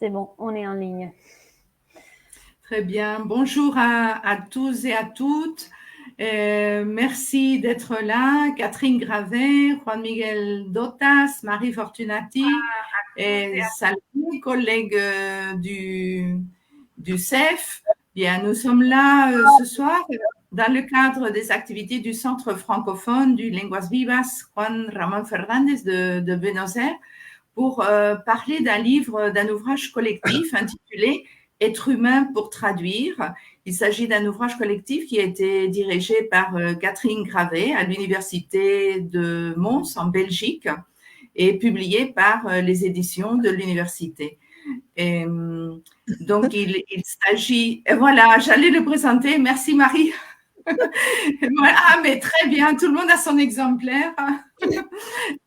C'est bon, on est en ligne. Très bien. Bonjour à tous et à toutes. Merci d'être là. Catherine Gravet, Juan Miguel Dotas, Marie Fortunati, et salut, collègues du CEF. Bien, nous sommes là ce soir dans le cadre des activités du Centre francophone du Lenguas Vivas Juan Ramón Fernández de Buenos Aires pour parler d'un ouvrage collectif intitulé Être humain pour traduire. Il s'agit d'un ouvrage collectif qui a été dirigé par Catherine Gravet à l'Université de Mons en Belgique et publié par les éditions de l'université. Et, donc, il s'agit, et voilà, j'allais le présenter. Merci Marie. Ah, mais très bien, tout le monde a son exemplaire.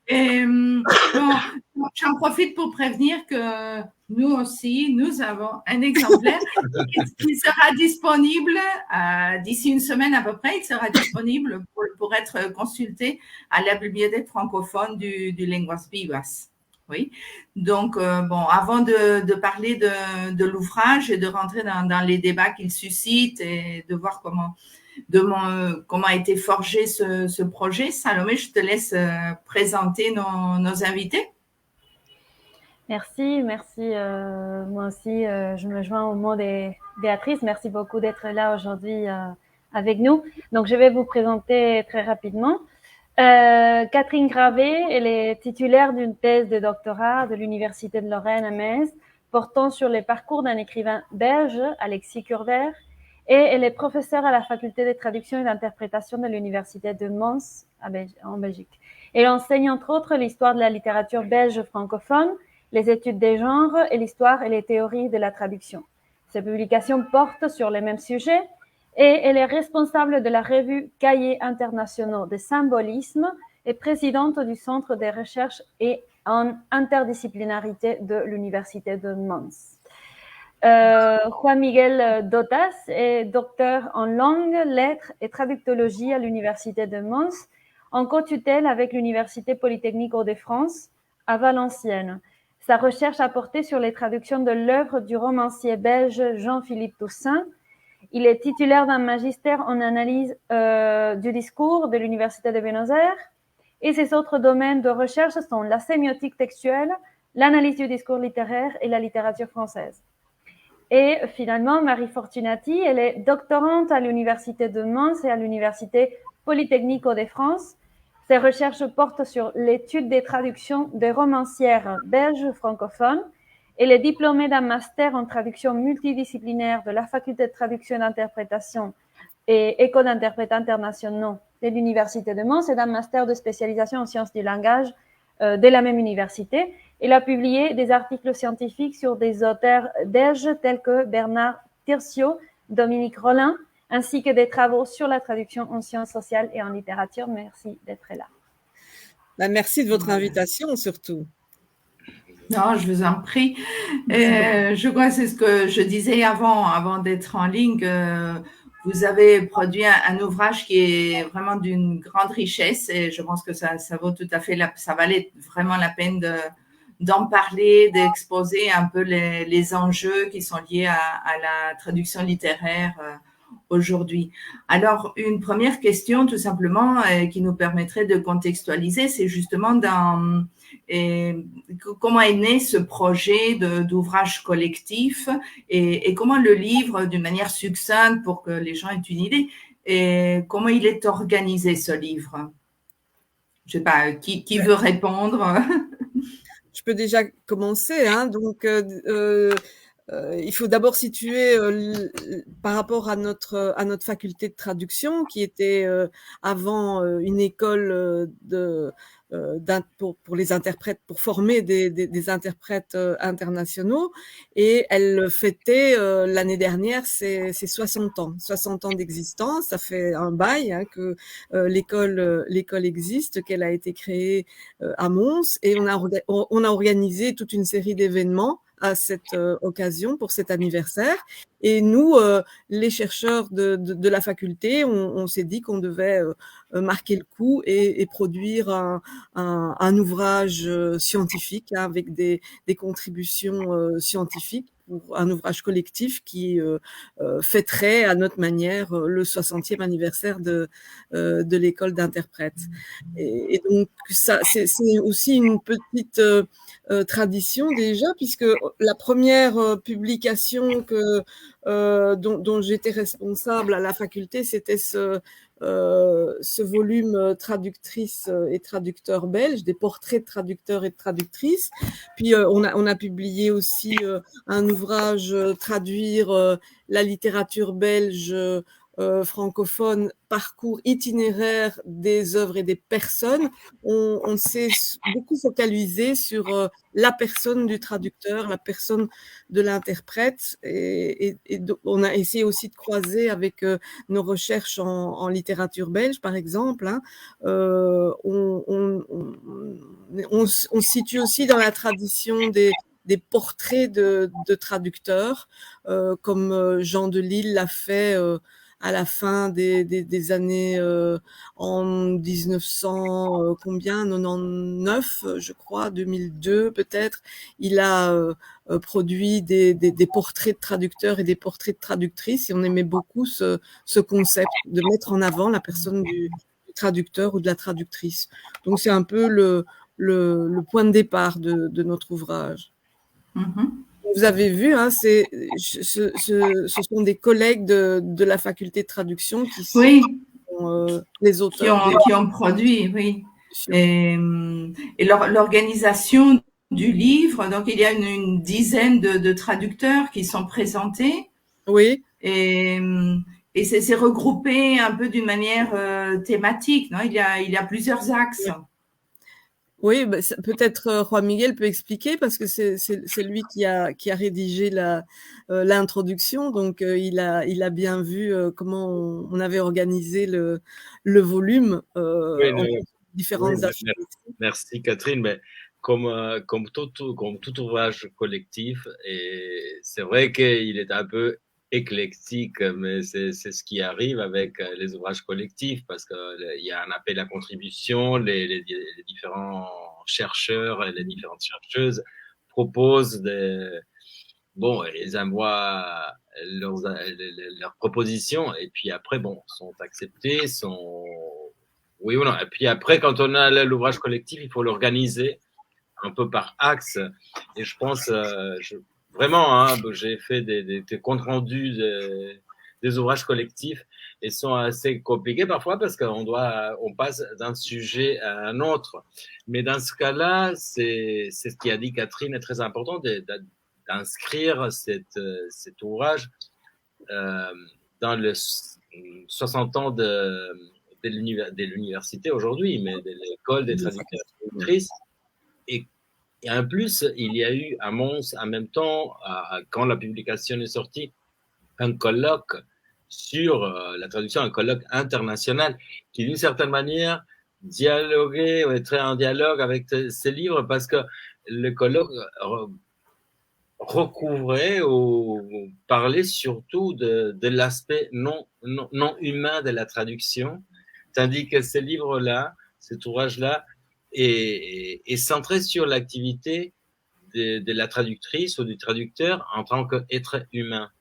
Et bon, j'en profite pour prévenir que nous aussi, nous avons un exemplaire qui sera disponible d'ici une semaine à peu près. Il sera disponible pour être consulté à la bibliothèque francophone du Lenguas Vivas. Oui. Donc, bon, avant de parler de l'ouvrage et de rentrer dans les débats qu'il suscite et de voir comment a été forgé ce projet. Salomé, je te laisse présenter nos invités. Merci. Moi aussi, je me joins au mot de Béatrice. Merci beaucoup d'être là aujourd'hui avec nous. Donc, je vais vous présenter très rapidement. Catherine Gravet, elle est titulaire d'une thèse de doctorat de l'Université de Lorraine à Metz, portant sur les parcours d'un écrivain belge, Alexis Curver, et elle est professeure à la faculté de traduction et d'interprétation de l'Université de Mons en Belgique. Elle enseigne entre autres l'histoire de la littérature belge francophone, les études des genres et l'histoire et les théories de la traduction. Ses publications portent sur les mêmes sujets et elle est responsable de la revue Cahiers internationaux de symbolisme et présidente du Centre de recherche et en interdisciplinarité de l'Université de Mons. Juan Miguel Dotas est docteur en langue, lettres et traductologie à l'Université de Mons, en co-tutelle avec l'Université Polytechnique Hauts-de-France à Valenciennes. Sa recherche a porté sur les traductions de l'œuvre du romancier belge Jean-Philippe Toussaint. Il est titulaire d'un magistère en analyse du discours de l'Université de Buenos Aires et ses autres domaines de recherche sont la sémiotique textuelle, l'analyse du discours littéraire et la littérature française. Et finalement, Marie Fortunati, elle est doctorante à l'Université de Mons et à l'Université Polytechnique Hauts-de-France. Ses recherches portent sur l'étude des traductions des romancières belges francophones. Elle est diplômée d'un master en traduction multidisciplinaire de la faculté de traduction et d'interprétation et école d'interprètes internationaux de l'Université de Mons et d'un master de spécialisation en sciences du langage de la même université. Elle a publié des articles scientifiques sur des auteurs belges tels que Bernard Tirsiot, Dominique Rollin, ainsi que des travaux sur la traduction en sciences sociales et en littérature. Merci d'être là. Merci de votre invitation surtout. Non, je vous en prie. Je crois que c'est ce que je disais avant d'être en ligne. Vous avez produit un ouvrage qui est vraiment d'une grande richesse et je pense que ça vaut tout à fait, ça valait vraiment la peine d'en parler, d'exposer un peu les enjeux qui sont liés à la traduction littéraire aujourd'hui. Alors, une première question, tout simplement, qui nous permettrait de contextualiser, c'est justement comment est né ce projet d'ouvrage collectif et comment le livre, d'une manière succincte pour que les gens aient une idée, et comment il est organisé, ce livre. Je ne sais pas, qui veut répondre? Je peux déjà commencer. Donc, il faut d'abord situer par rapport à notre faculté de traduction qui était avant une école pour les interprètes, pour former des interprètes internationaux, et elle fêtait l'année dernière ses 60 ans d'existence. Ça fait un bail que l'école existe, qu'elle a été créée à Mons, et on a organisé toute une série d'événements à cette occasion, pour cet anniversaire. Et nous, les chercheurs de la faculté, on s'est dit qu'on devait marquer le coup et produire un ouvrage scientifique, hein, avec des contributions scientifiques, pour un ouvrage collectif qui fêterait à notre manière le 60e anniversaire de l'école d'interprètes. Et donc, ça, c'est aussi une petite tradition déjà, puisque la première publication dont j'étais responsable à la faculté, c'était ce volume traductrices et traducteurs belges, des portraits de traducteurs et de traductrices. Puis on a publié aussi un ouvrage traduire la littérature belge francophone, parcours itinéraire des œuvres et des personnes. On s'est beaucoup focalisé sur la personne du traducteur, la personne de l'interprète, et on a essayé aussi de croiser avec nos recherches en littérature belge, par exemple, hein. On se situe aussi dans la tradition des portraits de traducteurs, comme Jean Delisle l'a fait à la fin des années en 1900 combien 99 je crois, 2002 peut-être. Il a produit des portraits de traducteurs et des portraits de traductrices, et on aimait beaucoup ce concept de mettre en avant la personne du traducteur ou de la traductrice. Donc c'est un peu le point de départ de notre ouvrage. Mm-hmm. Vous avez vu, hein, ce sont des collègues de la faculté de traduction qui sont les auteurs. Qui ont produit, oui. Et l'organisation du livre, donc il y a une dizaine de traducteurs qui sont présentés. Oui. Et c'est regroupé un peu d'une manière thématique, non? Il y a plusieurs axes. Oui, bah, peut-être Juan Miguel peut expliquer, parce que c'est lui qui a rédigé l'introduction, donc il a bien vu comment on avait organisé le volume en différentes activités. Merci Catherine, mais comme tout ouvrage collectif, et c'est vrai qu'il est un peu éclectique, mais c'est ce qui arrive avec les ouvrages collectifs, parce qu'il y a un appel à contribution, les différents chercheurs et les différentes chercheuses proposent ils envoient leurs propositions, et puis après, sont acceptées, oui ou non. Et puis après, quand on a l'ouvrage collectif, il faut l'organiser un peu par axe, et je pense... Vraiment, hein, j'ai fait des comptes rendus des ouvrages collectifs, et sont assez compliqués parfois parce on passe d'un sujet à un autre. Mais dans ce cas-là, c'est ce qu'a dit Catherine, est très important d'inscrire cet ouvrage dans le 60 ans de l'université aujourd'hui, mais de l'école des traducteurs et traductrices. Et en plus, il y a eu à Mons, en même temps, quand la publication est sortie, un colloque sur la traduction, un colloque international qui, d'une certaine manière, dialoguait, ou était en dialogue avec ces livres, parce que le colloque recouvrait ou parlait surtout de l'aspect non humain de la traduction, tandis que ces livres-là, cet ouvrage-là, est centré sur l'activité de la traductrice ou du traducteur en tant qu'être humain.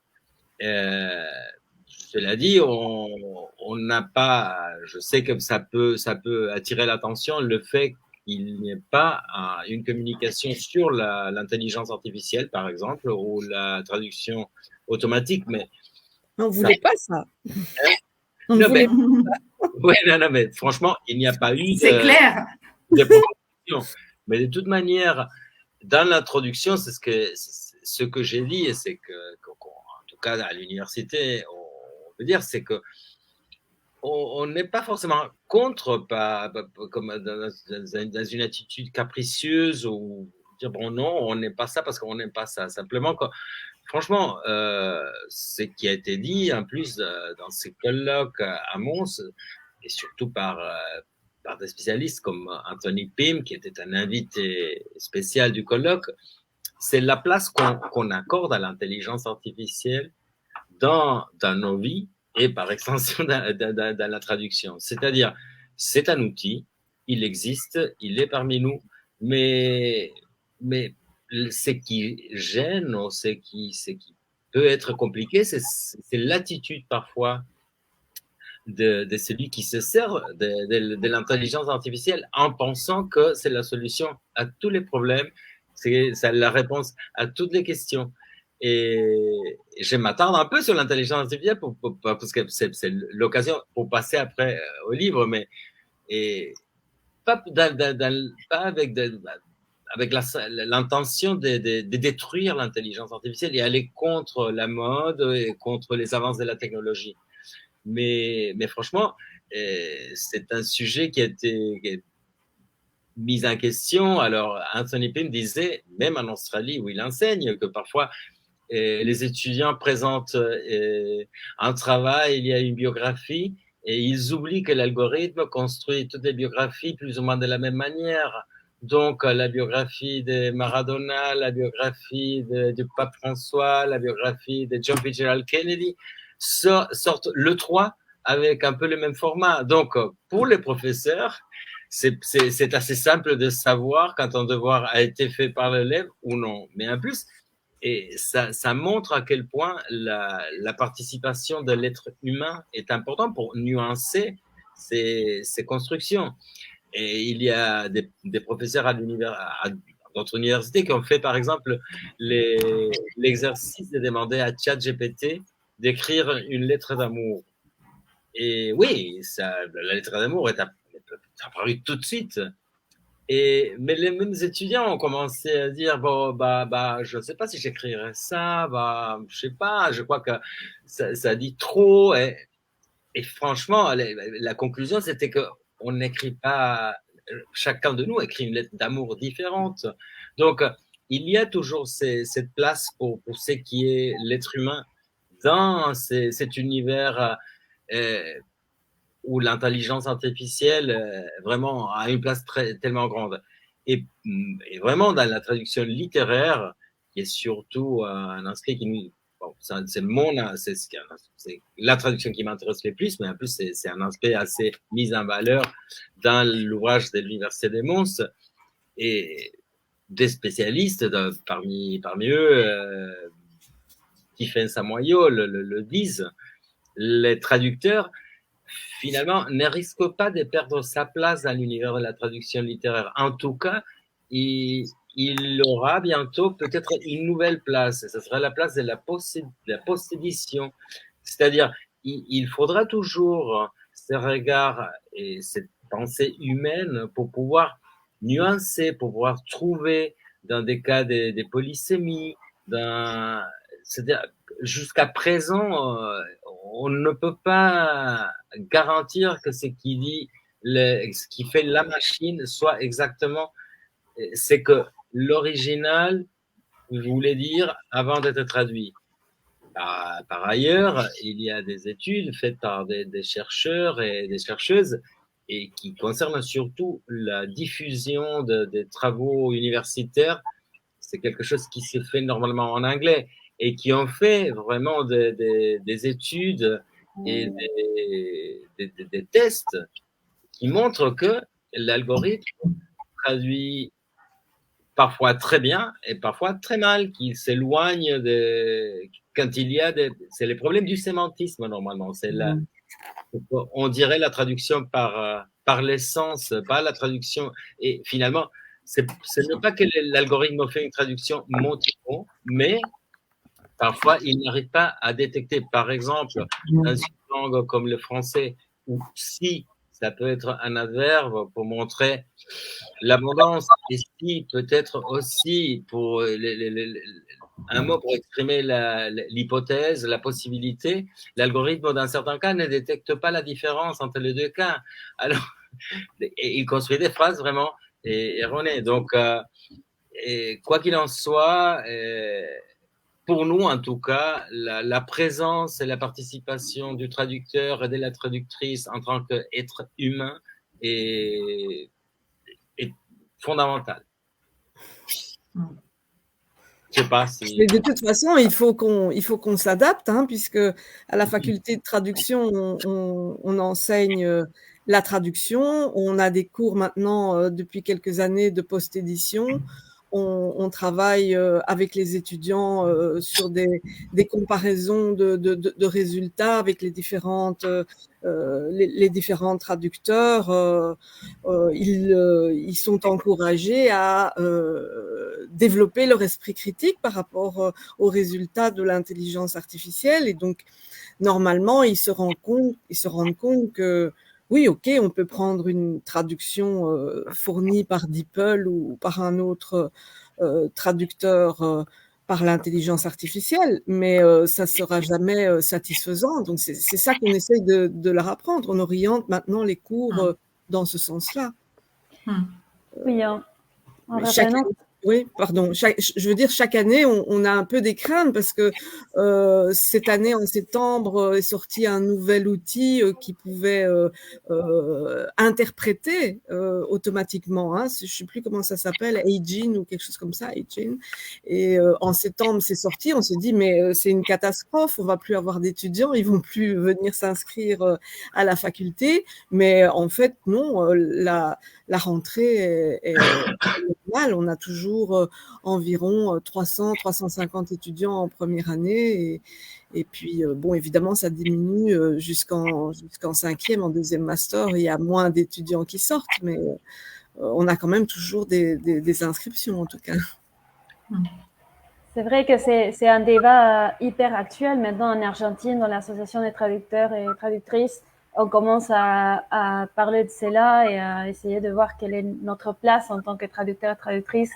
Cela dit, on n'a pas, je sais que ça peut attirer l'attention, le fait qu'il n'y ait pas une communication sur l'intelligence artificielle, par exemple, ou la traduction automatique, mais on ne voulait pas ça. Non, mais franchement, il n'y a pas eu c'est clair. de proposition. Mais de toute manière, dans l'introduction, c'est ce que j'ai dit, et c'est en tout cas à l'université, on veut dire, c'est que on n'est pas forcément contre, comme dans une attitude capricieuse, ou dire non, on n'aime pas ça parce qu'on n'aime pas ça. Simplement que, franchement, ce qui a été dit en plus dans ces colloques à Mons, et surtout par des spécialistes comme Anthony Pym, qui était un invité spécial du colloque, c'est la place qu'on accorde à l'intelligence artificielle dans nos vies et par extension dans la traduction. C'est-à-dire, c'est un outil, il existe, il est parmi nous, mais ce qui gêne ou ce qui peut être compliqué, c'est l'attitude parfois de celui qui se sert de l'intelligence artificielle en pensant que c'est la solution à tous les problèmes, c'est la réponse à toutes les questions. Et je m'attarde un peu sur l'intelligence artificielle parce que c'est l'occasion pour passer après au livre, mais pas avec l'intention de détruire l'intelligence artificielle et aller contre la mode et contre les avances de la technologie. Mais franchement, c'est un sujet qui a été mis en question. Alors, Anthony Pym disait, même en Australie où il enseigne, que parfois les étudiants présentent un travail, il y a une biographie, et ils oublient que l'algorithme construit toutes les biographies plus ou moins de la même manière. Donc, la biographie de Maradona, la biographie du pape François, la biographie de John Fitzgerald Kennedy sortent le 3 avec un peu le même format. Donc, pour les professeurs, c'est assez simple de savoir quand un devoir a été fait par l'élève ou non. Mais en plus, et ça montre à quel point la participation de l'être humain est importante pour nuancer ces constructions. Et il y a des professeurs à d'autres universités qui ont fait, par exemple, l'exercice de demander à ChatGPT d'écrire une lettre d'amour. Et oui, la lettre d'amour est apparue tout de suite. Mais les mêmes étudiants ont commencé à dire bon je ne sais pas si j'écrirais ça, je sais pas, je crois que ça dit trop. Et franchement, la conclusion c'était que on n'écrit pas, chacun de nous écrit une lettre d'amour différente. Donc il y a toujours cette place pour ce qui est l'être humain dans cet univers où l'intelligence artificielle vraiment a une place tellement grande. Et vraiment, dans la traduction littéraire, qui est surtout un inscrit qui nous... Bon, c'est la traduction qui m'intéresse le plus, mais en plus, c'est un aspect assez mis en valeur dans l'ouvrage de l'Université de Mons. Et des spécialistes, parmi eux, Stephen Samoyo le disent, les traducteurs finalement, ne risque pas de perdre sa place dans l'univers de la traduction littéraire. En tout cas, il aura bientôt peut-être une nouvelle place. Ce sera la place de la post-édition. C'est-à-dire, il faudra toujours ce regard et cette pensée humaine pour pouvoir nuancer, pour pouvoir trouver dans des cas des polysémies, c'est-à-dire, jusqu'à présent, on ne peut pas garantir que ce qui fait la machine soit exactement ce que l'original voulait dire avant d'être traduit. Par ailleurs, il y a des études faites par des chercheurs et des chercheuses et qui concernent surtout la diffusion des travaux universitaires. C'est quelque chose qui se fait normalement en anglais et qui ont fait vraiment des études et des tests qui montrent que l'algorithme traduit parfois très bien et parfois très mal, qu'il s'éloigne quand il y a c'est les problèmes du sémantisme normalement. On dirait la traduction par l'essence, pas la traduction. Et finalement, ce n'est pas que l'algorithme fait une traduction mot-à-mot, mais parfois, il n'arrive pas à détecter, par exemple, dans une langue comme le français, où si, ça peut être un adverbe pour montrer l'abondance, et si, peut-être aussi pour un mot pour exprimer l'hypothèse, la possibilité. L'algorithme, dans certains cas, ne détecte pas la différence entre les deux cas. Alors, il construit des phrases vraiment erronées. Donc, quoi qu'il en soit, pour nous, en tout cas, la présence et la participation du traducteur et de la traductrice en tant qu'être humain est fondamentale. Je sais pas si. Mais de toute façon, il faut qu'on s'adapte, hein, puisque à la faculté de traduction, on enseigne la traduction. On a des cours maintenant depuis quelques années de post-édition. On travaille avec les étudiants sur des comparaisons de résultats avec les différents traducteurs. Ils sont encouragés à développer leur esprit critique par rapport aux résultats de l'intelligence artificielle. Et donc, normalement, ils se rendent compte que oui, ok, on peut prendre une traduction fournie par DeepL ou par un autre traducteur par l'intelligence artificielle, mais ça ne sera jamais satisfaisant. Donc, c'est ça qu'on essaye de leur apprendre. On oriente maintenant les cours dans ce sens-là. Oui, en Chaque reprenant. Oui, pardon. Je veux dire, chaque année, on a un peu des craintes parce que cette année, en septembre, est sorti un nouvel outil qui pouvait interpréter automatiquement. Hein, je ne sais plus comment ça s'appelle, Agin ou quelque chose comme ça, Agin. Et en septembre, c'est sorti. On se dit, mais c'est une catastrophe. On va plus avoir d'étudiants. Ils vont plus venir s'inscrire à la faculté. Mais en fait, non. La rentrée est normale. On a toujours environ 300, 350 étudiants en première année. Et puis, bon, évidemment, ça diminue jusqu'en cinquième, en deuxième master. Il y a moins d'étudiants qui sortent, mais on a quand même toujours des inscriptions, en tout cas. C'est vrai que c'est un débat hyper actuel maintenant en Argentine, dans l'association des traducteurs et traductrices. On commence à parler de cela et à essayer de voir quelle est notre place en tant que traducteur et traductrice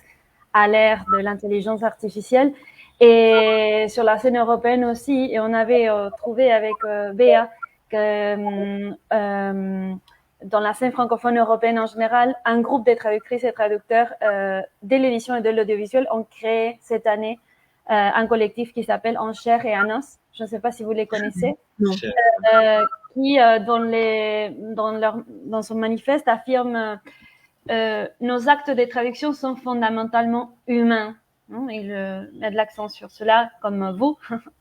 à l'ère de l'intelligence artificielle. Et sur la scène européenne aussi, et on avait trouvé avec Béa que dans la scène francophone européenne en général, un groupe de traductrices et traducteurs de l'édition et de l'audiovisuel ont créé cette année un collectif qui s'appelle En chair et en os. Je ne sais pas si vous les connaissez. Non. Qui, dans son manifeste, affirme nos actes de traduction sont fondamentalement humains. Il met de l'accent sur cela, comme vous,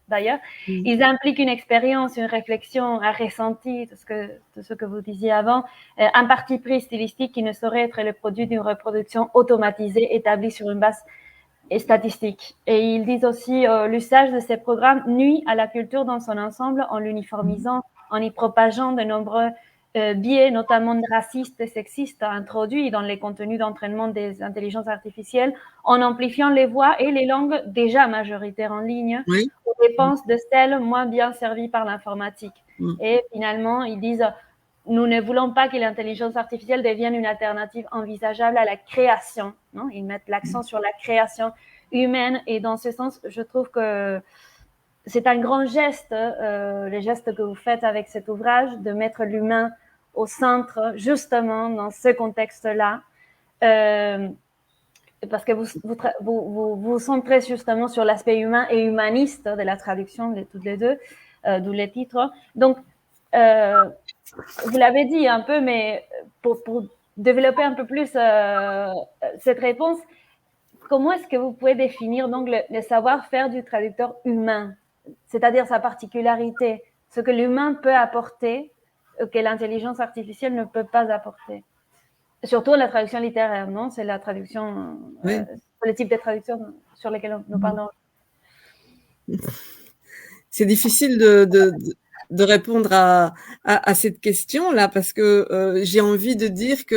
d'ailleurs. Ils impliquent une expérience, une réflexion, un ressenti, de ce que vous disiez avant, un parti pris stylistique qui ne saurait être le produit d'une reproduction automatisée établie sur une base statistique. Et ils disent aussi l'usage de ces programmes nuit à la culture dans son ensemble en l'uniformisant, en y propageant de nombreux biais, notamment racistes et sexistes, introduits dans les contenus d'entraînement des intelligences artificielles, en amplifiant les voix et les langues déjà majoritaires en ligne, aux dépenses de celles moins bien servies par l'informatique. Et finalement, ils disent nous ne voulons pas que l'intelligence artificielle devienne une alternative envisageable à la création. Non, ils mettent l'accent sur la création humaine et dans ce sens, je trouve que c'est un grand geste, le geste que vous faites avec cet ouvrage, de mettre l'humain au centre, justement, dans ce contexte-là. Parce que vous centrez justement sur l'aspect humain et humaniste de la traduction, toutes les deux, d'où les titres. Donc, vous l'avez dit un peu, mais pour développer un peu plus cette réponse, comment est-ce que vous pouvez définir donc le savoir-faire du traducteur humain, c'est-à-dire sa particularité, ce que l'humain peut apporter, que l'intelligence artificielle ne peut pas apporter? Surtout la traduction littéraire, non? C'est la traduction, le type de traduction sur lesquels nous parlons. C'est difficile de répondre à cette question-là parce que j'ai envie de dire que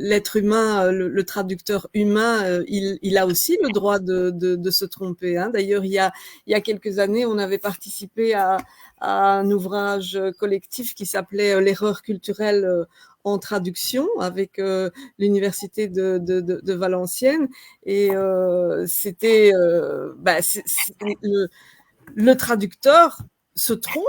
l'être humain, le traducteur humain, il a aussi le droit de se tromper. Hein. D'ailleurs, il y a quelques années, on avait participé à un ouvrage collectif qui s'appelait L'erreur culturelle en traduction avec l'université de Valenciennes et c'était le traducteur se trompe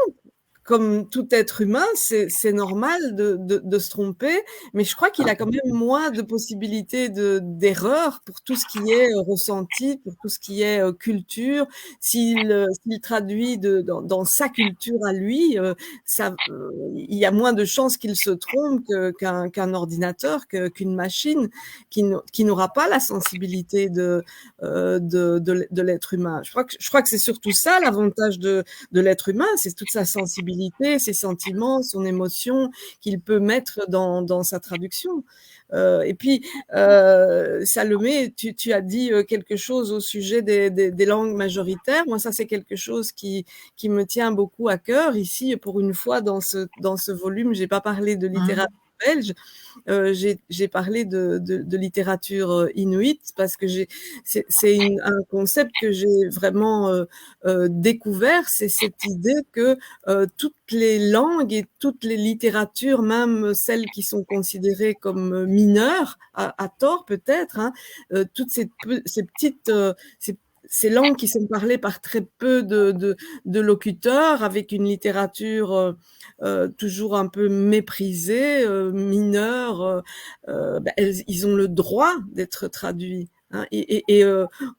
comme tout être humain, c'est normal de se tromper, mais je crois qu'il a quand même moins de possibilités d'erreur pour tout ce qui est ressenti, pour tout ce qui est culture. S'il traduit dans sa culture à lui, il y a moins de chances qu'il se trompe qu'un ordinateur, qu'une machine qui n'aura pas la sensibilité de l'être humain. Je crois que c'est surtout ça l'avantage de l'être humain, c'est toute sa sensibilité, ses sentiments, son émotion qu'il peut mettre dans sa traduction. Et puis, Salomé, tu as dit quelque chose au sujet des langues majoritaires. Moi, ça, c'est quelque chose qui me tient beaucoup à cœur. Ici, pour une fois, dans ce volume, j'ai pas parlé de littérature belge, j'ai parlé de littérature inuite parce que c'est un concept que j'ai vraiment découvert, c'est cette idée que toutes les langues et toutes les littératures, même celles qui sont considérées comme mineures, à tort peut-être, hein, toutes ces petites ces langues qui sont parlées par très peu de locuteurs, avec une littérature toujours un peu méprisée, mineure, ils ont le droit d'être traduits. Hein, et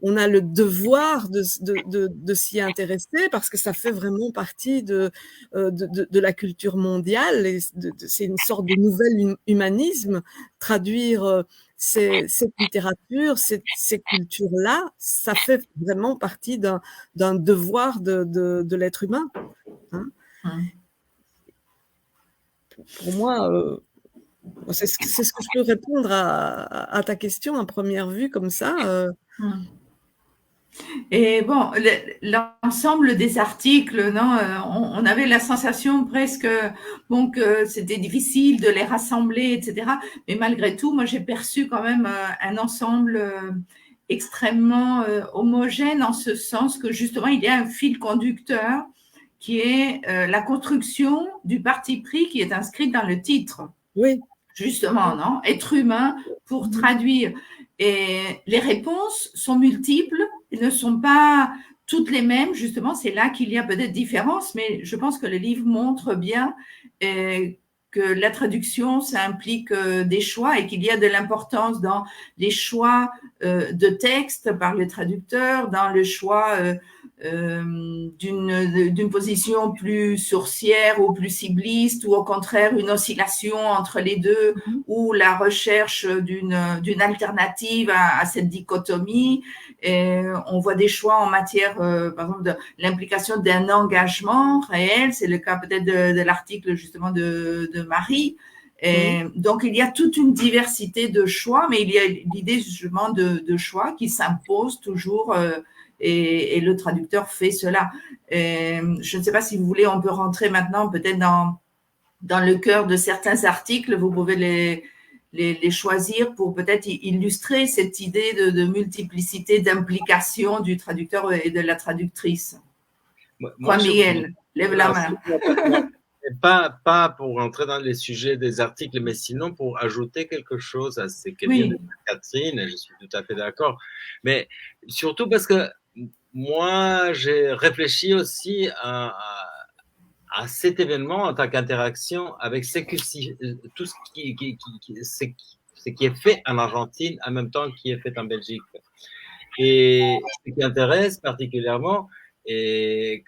on a le devoir de s'y intéresser parce que ça fait vraiment partie de la culture mondiale. Et c'est une sorte de nouvel humanisme, traduire cette littérature, ces cultures-là, ça fait vraiment partie d'un devoir de l'être humain. Hein. Pour moi, c'est ce que je peux répondre à ta question à première vue comme ça. Et bon, l'ensemble des articles, non, on avait la sensation presque bon que c'était difficile de les rassembler, etc. Mais malgré tout, moi j'ai perçu quand même un ensemble extrêmement homogène en ce sens que justement il y a un fil conducteur qui est la construction du parti pris qui est inscrit dans le titre. Oui. Justement, non, être humain pour traduire. Et les réponses sont multiples, elles ne sont pas toutes les mêmes. Justement, c'est là qu'il y a peut-être différence, mais je pense que le livre montre bien que la traduction, ça implique des choix et qu'il y a de l'importance dans les choix de texte par le traducteur, dans le choix d'une position plus sourcière ou plus cibliste, ou au contraire une oscillation entre les deux, ou la recherche d'une alternative à cette dichotomie. Et on voit des choix en matière, par exemple, de l'implication d'un engagement réel. C'est le cas peut-être de l'article justement de Marie. Et donc, il y a toute une diversité de choix, mais il y a l'idée justement de choix qui s'impose toujours et le traducteur fait cela. Et je ne sais pas si vous voulez, on peut rentrer maintenant peut-être dans le cœur de certains articles. Vous pouvez les choisir pour peut-être illustrer cette idée de multiplicité d'implication du traducteur et de la traductrice. Juan Miguel, lève la main. Pas pour rentrer dans les sujets des articles, mais sinon pour ajouter quelque chose à ce que vient de dire Catherine, je suis tout à fait d'accord. Mais surtout parce que moi, j'ai réfléchi aussi à cet événement en tant qu'interaction avec tout ce qui est fait en Argentine en même temps qui est fait en Belgique. Et ce qui intéresse particulièrement, et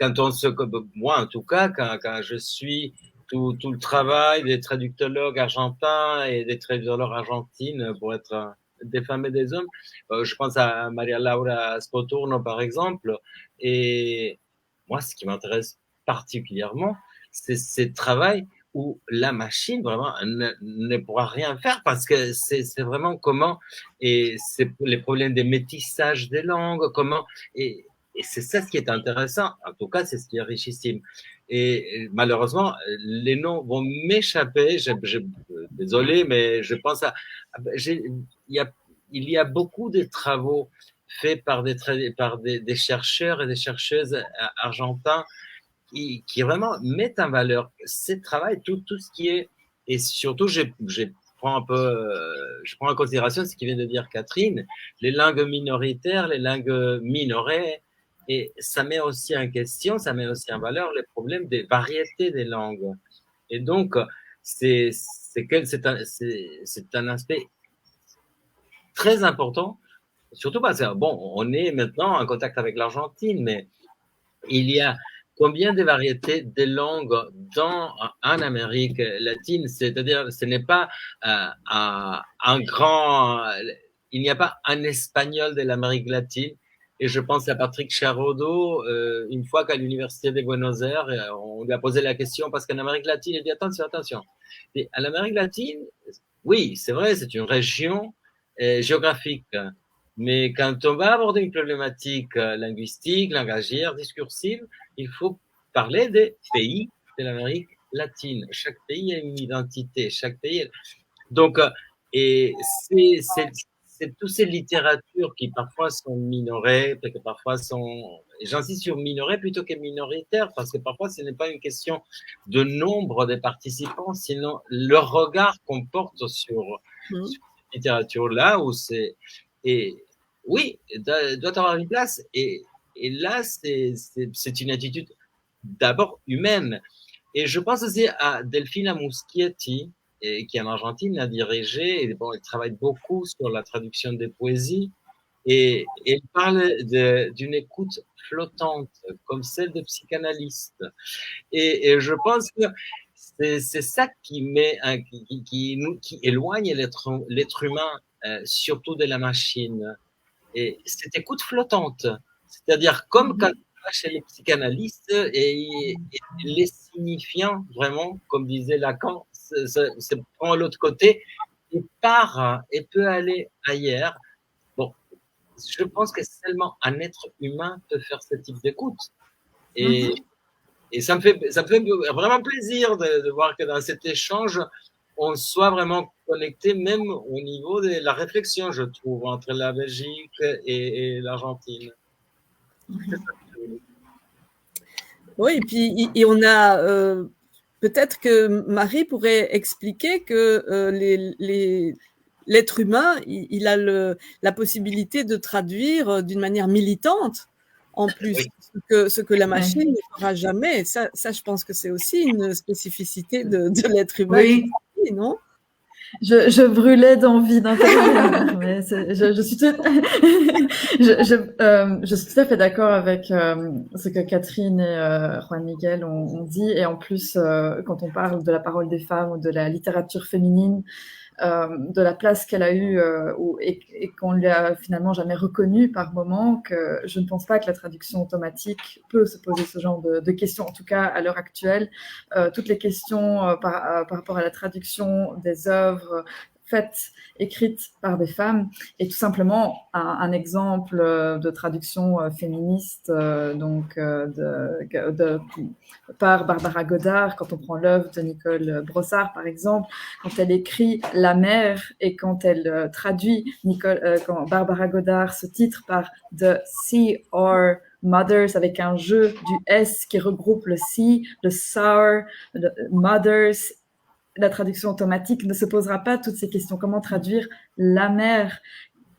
moi en tout cas, quand je suis tout le travail des traductologues argentins et des traductologues argentines pour être des femmes et des hommes, je pense à Maria Laura Spoturno par exemple, et moi ce qui m'intéresse particulièrement, c'est ce travail où la machine vraiment ne pourra rien faire parce que c'est vraiment comment, et c'est les problèmes des métissages des langues, comment, et c'est ça ce qui est intéressant, en tout cas c'est ce qui est richissime. Et malheureusement, les noms vont m'échapper, désolé, mais je pense il y a beaucoup de travaux faits par des chercheurs et des chercheuses argentins qui vraiment mettent en valeur ce travail, tout ce qui est, et surtout, je prends en considération ce qui vient de dire Catherine, les langues minoritaires, les langues minorées, Et ça met aussi en question, ça met aussi en valeur les problèmes des variétés des langues. Et donc, c'est un aspect très important, surtout parce que, bon, on est maintenant en contact avec l'Argentine, mais il y a combien de variétés de langues en Amérique latine? C'est-à-dire, ce n'est pas un grand, il n'y a pas un espagnol de l'Amérique latine. Et je pense à Patrick Charodo, une fois qu'à l'Université de Buenos Aires, on lui a posé la question parce qu'en Amérique latine, il dit attention, attention. Et à l'Amérique latine, oui, c'est vrai, c'est une région géographique. Mais quand on va aborder une problématique linguistique, langagière, discursive, il faut parler des pays de l'Amérique latine. Chaque pays a une identité. Chaque pays. Donc, et c'est toutes ces littératures qui parfois sont minorées, que parfois sont. J'insiste sur minorées plutôt que minoritaires, parce que parfois ce n'est pas une question de nombre de participants, sinon le regard qu'on porte sur cette littérature-là, où c'est. Et oui, doit avoir une place. Et là, c'est une attitude d'abord humaine. Et je pense aussi à Delfina Muschietti, qui en Argentine a dirigé, et bon, elle travaille beaucoup sur la traduction des poésies, et elle parle d'une écoute flottante, comme celle de psychanalystes. Et je pense que c'est ça qui éloigne l'être humain, surtout de la machine. Et cette écoute flottante, c'est-à-dire comme quand on va chez les psychanalystes et les signifiants, vraiment, comme disait Lacan, se prend à l'autre côté et part et peut aller ailleurs. Bon, je pense que seulement un être humain peut faire ce type d'écoute. Et ça me fait vraiment plaisir de voir que dans cet échange, on soit vraiment connecté même au niveau de la réflexion, je trouve, entre la Belgique et l'Argentine. Oui, et puis on a peut-être que Marie pourrait expliquer que l'être humain, il a la possibilité de traduire d'une manière militante, en plus, ce que la machine ne fera jamais. Ça, je pense que c'est aussi une spécificité de l'être humain, non? Je brûlais d'envie d'intervenir, mais je suis tout à fait d'accord avec ce que Catherine et Juan Miguel ont dit, et en plus quand on parle de la parole des femmes ou de la littérature féminine, de la place qu'elle a eue et qu'on lui a finalement jamais reconnue par moment, que je ne pense pas que la traduction automatique peut se poser ce genre de questions, en tout cas à l'heure actuelle. Toutes les questions par rapport à la traduction des œuvres écrites par des femmes, et tout simplement un exemple de traduction féministe par Barbara Godard, quand on prend l'œuvre de Nicole Brossard par exemple, quand elle écrit La Mère et quand elle traduit quand Barbara Godard ce titre par The Sea or Mothers avec un jeu du S qui regroupe le sea, le sour, le mothers. La traduction automatique ne se posera pas toutes ces questions. Comment traduire la mère?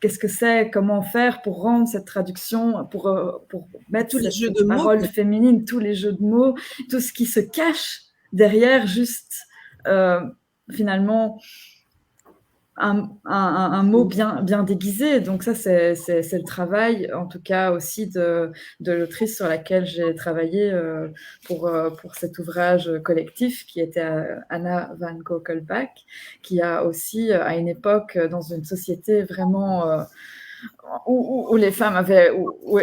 Qu'est-ce que c'est? Comment faire pour rendre cette traduction, pour mettre tous les jeux de paroles féminines, tous les jeux de mots, tout ce qui se cache derrière juste finalement un mot bien déguisé. Donc ça, c'est le travail, en tout cas aussi de l'autrice sur laquelle j'ai travaillé pour cet ouvrage collectif qui était Anna van Kokelbach, qui a aussi, à une époque, dans une société vraiment où les femmes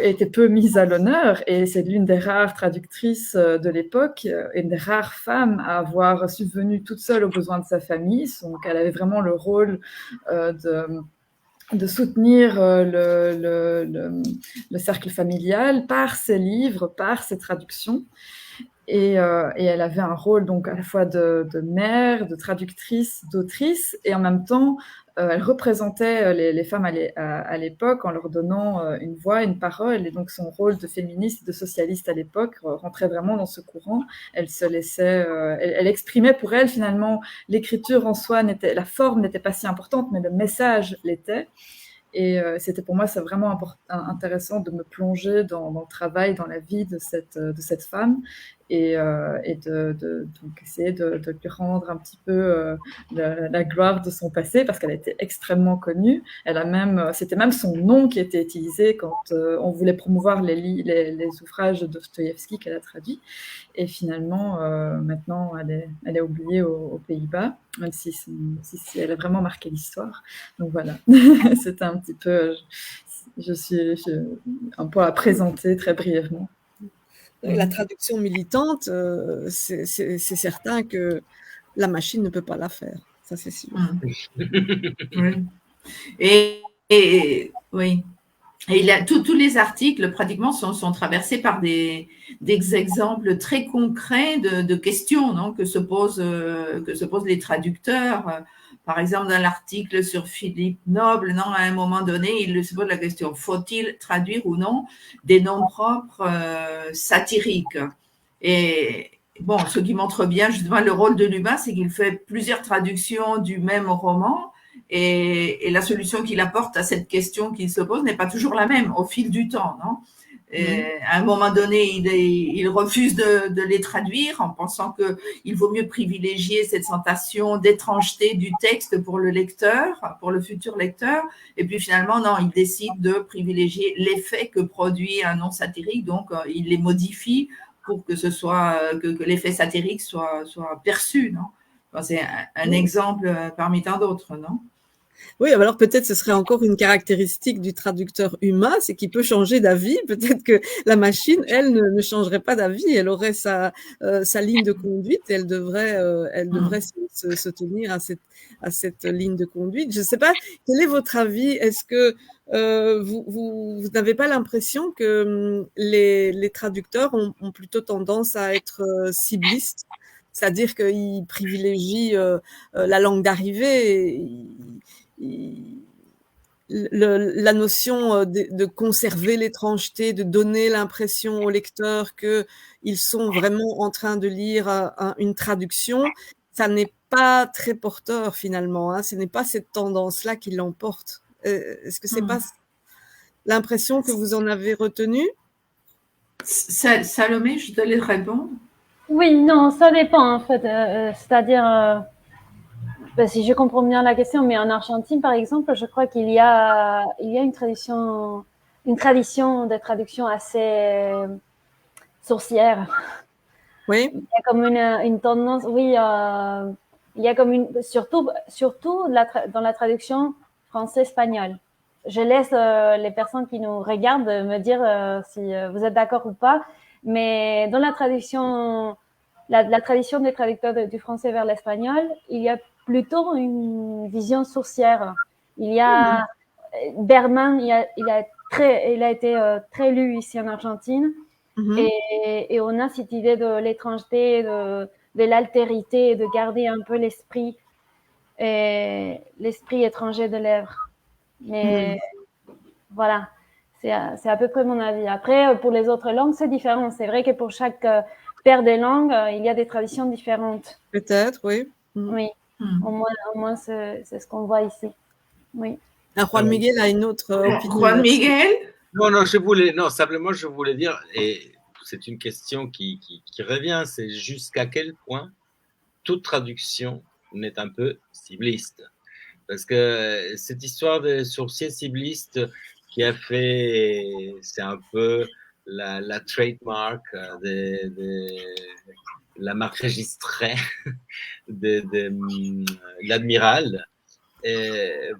étaient peu mises à l'honneur, et c'est l'une des rares traductrices de l'époque, une des rares femmes à avoir subvenu toute seule aux besoins de sa famille. Donc elle avait vraiment le rôle de soutenir le cercle familial par ses livres, par ses traductions. Et elle avait un rôle donc à la fois de mère, de traductrice, d'autrice, et en même temps, elle représentait les femmes à l'époque en leur donnant une voix, une parole, et donc son rôle de féministe, de socialiste à l'époque rentrait vraiment dans ce courant. Elle se laissait, elle exprimait pour elle finalement l'écriture en soi, la forme n'était pas si importante, mais le message l'était. Et c'était pour moi, c'est vraiment intéressant de me plonger dans le travail, dans la vie de cette femme et donc essayer de lui rendre un petit peu la gloire de son passé parce qu'elle était extrêmement connue. C'était même son nom qui était utilisé quand on voulait promouvoir les ouvrages de Dostoïevski qu'elle a traduits. Et finalement, maintenant, elle est oubliée aux Pays-Bas, même si elle a vraiment marqué l'histoire. Donc voilà, c'était un petit peu, je suis un peu à présenter très brièvement. La traduction militante, c'est certain que la machine ne peut pas la faire, ça c'est sûr. Oui. Et oui. Et tous les articles, pratiquement, sont traversés par des exemples très concrets de questions, non, que se posent les traducteurs. Par exemple, dans l'article sur Philippe Noble, non, à un moment donné, il se pose la question, faut-il traduire ou non des noms propres satiriques? Et bon, ce qui montre bien justement le rôle de Lubin, c'est qu'il fait plusieurs traductions du même roman. Et la solution qu'il apporte à cette question qu'il se pose n'est pas toujours la même au fil du temps, non? À un moment donné, il refuse de les traduire en pensant qu'il vaut mieux privilégier cette sensation d'étrangeté du texte pour le lecteur, pour le futur lecteur. Et puis finalement, non, il décide de privilégier l'effet que produit un nom satirique, donc il les modifie pour que que l'effet satirique soit perçu, non? Enfin, c'est un exemple parmi tant d'autres, non? Oui, alors peut-être ce serait encore une caractéristique du traducteur humain, c'est qu'il peut changer d'avis. Peut-être que la machine, elle, ne changerait pas d'avis. Elle aurait sa ligne de conduite. Elle devrait se tenir à cette ligne de conduite. Je ne sais pas, quel est votre avis? Est-ce que vous n'avez pas l'impression que les traducteurs ont plutôt tendance à être ciblistes? C'est-à-dire qu'ils privilégient la langue d'arrivée. La notion de conserver l'étrangeté, de donner l'impression au lecteur qu'ils sont vraiment en train de lire une traduction, ça n'est pas très porteur finalement. Hein. Ce n'est pas cette tendance-là qui l'emporte. Est-ce que c'est pas l'impression que vous en avez retenue? Salomé, je te laisse répondre. Oui, non, ça dépend en fait. C'est-à-dire, si je comprends bien la question, mais en Argentine, par exemple, je crois qu'il y a une tradition de traduction assez sourcière. Oui. Il y a comme une tendance, oui, il y a comme surtout dans la traduction français-espagnol. Je laisse les personnes qui nous regardent me dire si vous êtes d'accord ou pas, mais dans la traduction, la tradition des traducteurs du français vers l'espagnol, il y a plutôt une vision sourcière. Il y a Bergman, il a été très lu ici en Argentine. Et on a cette idée de l'étrangeté, de l'altérité, de garder un peu l'esprit étranger de l'œuvre. Mais voilà, c'est à peu près mon avis. Après, pour les autres langues, c'est différent. C'est vrai que pour chaque paire de langues, il y a des traditions différentes. Peut-être, oui. Oui, au moins c'est ce qu'on voit ici. Oui. Juan Miguel a une autre opinion. Juan Miguel? Non, simplement je voulais dire, et c'est une question qui revient, c'est jusqu'à quel point toute traduction n'est un peu cibliste. Parce que cette histoire de sourcier cibliste qui a fait, c'est un peu la trademark la marque registrée de l'admiral.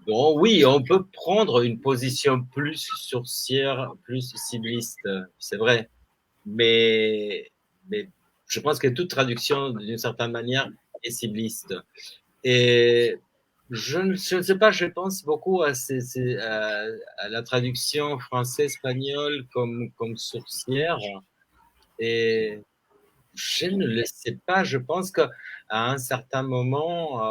Bon, oui, on peut prendre une position plus sourcière, plus cibliste, c'est vrai. Mais je pense que toute traduction, d'une certaine manière, est cibliste. Et je ne sais pas, je pense beaucoup à la traduction français-espagnol comme sourcière. Et je ne le sais pas. Je pense qu'à un certain moment,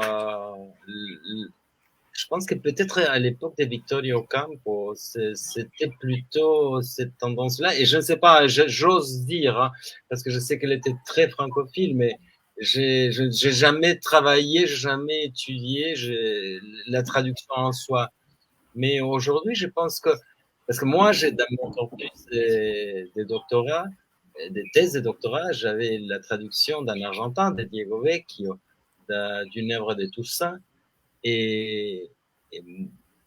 je pense que peut-être à l'époque de Victoria Ocampo, c'était plutôt cette tendance-là. Et je ne sais pas, j'ose dire, hein, parce que je sais qu'elle était très francophile, mais j'ai jamais travaillé, jamais étudié la traduction en soi. Mais aujourd'hui, je pense que, parce que moi, j'ai dans mon corpus des doctorats, des thèses de doctorat, j'avais la traduction d'un argentin, de Diego Vecchio, d'une œuvre de Toussaint, et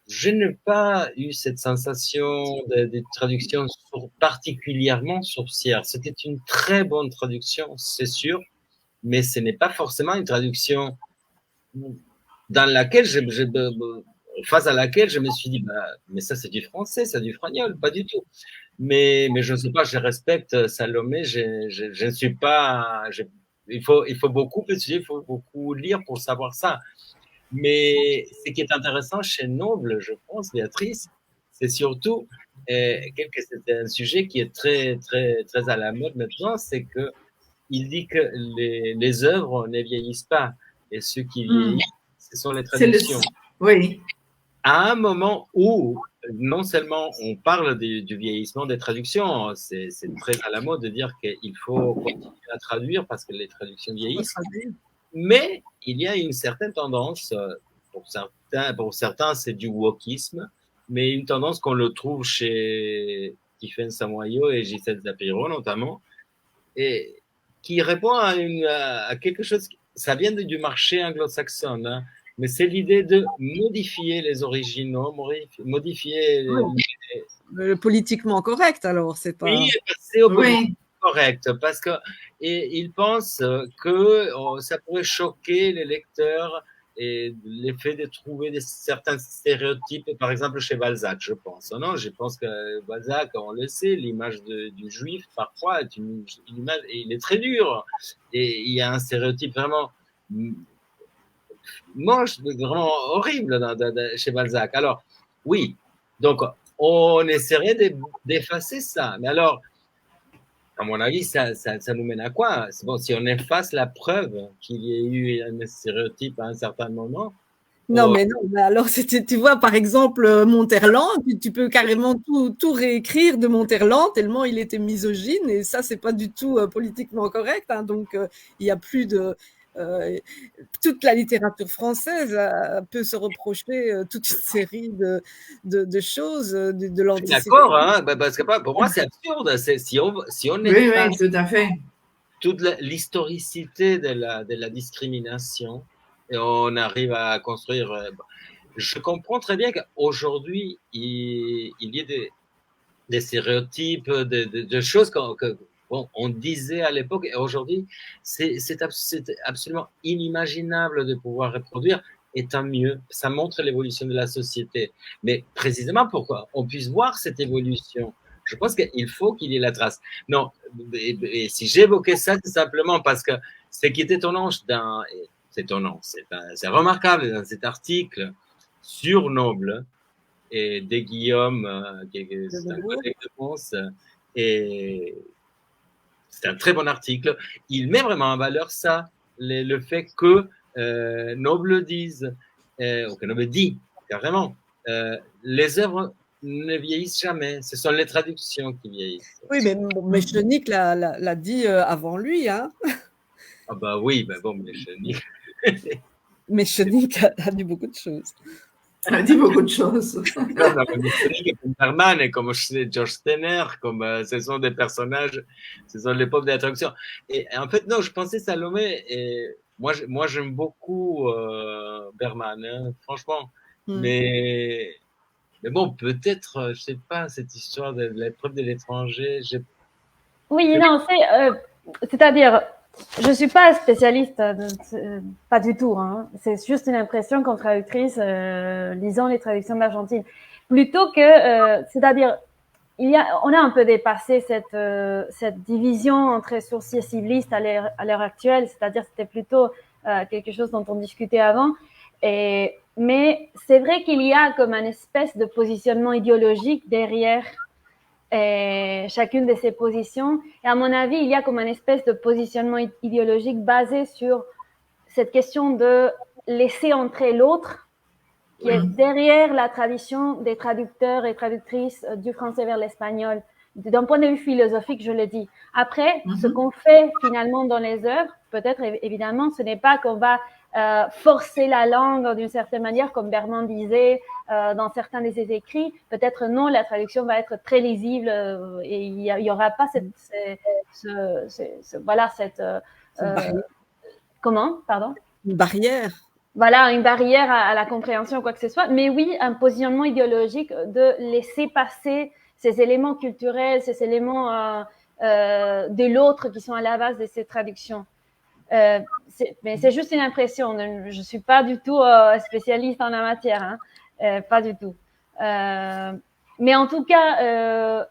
je n'ai pas eu cette sensation de traduction particulièrement sourcière. C'était une très bonne traduction, c'est sûr, mais ce n'est pas forcément une traduction dans laquelle face à laquelle je me suis dit, bah, mais ça c'est du français, c'est du fragnol, pas du tout. Mais je ne sais pas, je respecte Salomé, je ne suis pas, il faut beaucoup étudier, il faut beaucoup lire pour savoir ça. Mais ce qui est intéressant chez Noble, je pense, Béatrice, c'est surtout, c'est un sujet qui est très, très, très à la mode maintenant, c'est que il dit que les œuvres ne vieillissent pas. Et ce qui vieillit, ce sont les traductions. Oui. À un moment où, non seulement on parle du vieillissement des traductions, c'est très à la mode de dire qu'il faut continuer à traduire parce que les traductions vieillissent, mais il y a une certaine tendance, pour certains c'est du wokisme, mais une tendance qu'on le trouve chez Tiffaine Samoyo et Gisèle Zapiro notamment, et qui répond à quelque chose, ça vient du marché anglo-saxon, hein, mais c'est l'idée de modifier les originaux, modifier le politiquement correct, alors, c'est pas… Oui, c'est au politiquement correct, parce que ils pensent que ça pourrait choquer les lecteurs et l'effet de trouver certains stéréotypes, par exemple chez Balzac, je pense. Non, je pense que Balzac, on le sait, l'image du juif, parfois, est une image, et il est très dur. Et il y a un stéréotype vraiment moche, vraiment horrible chez Balzac. Alors, oui, donc on essaierait d'effacer ça. Mais alors, à mon avis, ça nous mène à quoi? C'est bon, si on efface la preuve qu'il y a eu un stéréotype à un certain moment. Non, mais non, mais alors, tu vois, par exemple, Monterland, tu peux carrément tout réécrire de Monterland, tellement il était misogyne, et ça, c'est pas du tout politiquement correct, hein, donc il y a plus de… toute la littérature française peut se reprocher toute une série de choses de l'antisémitisme. D'accord, hein, parce que pour moi c'est absurde. Si on est tout à fait. Toute l'historicité de la discrimination et on arrive à construire. Je comprends très bien qu'aujourd'hui il y ait des stéréotypes, de choses bon, on disait à l'époque, et aujourd'hui, c'est absolument inimaginable de pouvoir reproduire, et tant mieux, ça montre l'évolution de la société. Mais précisément pourquoi on puisse voir cette évolution, je pense qu'il faut qu'il y ait la trace. Non, et si j'évoquais ça, c'est simplement parce que ce qui est étonnant, c'est remarquable dans cet article sur Noble, et de Guillaume, qui est un collègue de France, et c'est un très bon article. Il met vraiment en valeur ça, le fait que Noble dise, ou que Noble dit carrément, les œuvres ne vieillissent jamais, ce sont les traductions qui vieillissent. Oui, mais Mechenic l'a dit avant lui, hein. Ah bah oui, ben bon, Mechenic a dit beaucoup de choses. Elle a dit beaucoup de choses. Non, comme Berman et comme George Steiner, comme ce sont des personnages, ce sont les pauvres de la traduction. Et en fait, non, je pensais Salomé, et moi j'aime beaucoup Berman, hein, franchement. Mais bon, peut-être, je sais pas, cette histoire de l'épreuve de l'étranger. Oui, non, c'est-à-dire, je ne suis pas spécialiste, pas du tout. Hein. C'est juste une impression comme traductrice, lisant les traductions d'Argentine. Plutôt que, c'est-à-dire, on a un peu dépassé cette division entre sourciers ciblistes à l'heure actuelle. C'est-à-dire, c'était plutôt quelque chose dont on discutait avant. Mais c'est vrai qu'il y a comme une espèce de positionnement idéologique derrière chacune de ces positions. Et à mon avis, il y a comme une espèce de positionnement idéologique basé sur cette question de laisser entrer l'autre, qui est derrière la tradition des traducteurs et traductrices du français vers l'espagnol. D'un point de vue philosophique, je le dis. Après, ce qu'on fait finalement dans les œuvres, peut-être évidemment, ce n'est pas qu'on va forcer la langue d'une certaine manière, comme Berman disait dans certains de ses écrits. Peut-être non, la traduction va être très lisible et il y aura pas comment, pardon? Une barrière. Voilà, une barrière à la compréhension ou quoi que ce soit. Mais oui, un positionnement idéologique de laisser passer ces éléments culturels, ces éléments de l'autre qui sont à la base de ces traductions. Mais c'est juste une impression. Je ne suis pas du tout spécialiste en la matière, hein. Pas du tout. Mais en tout cas,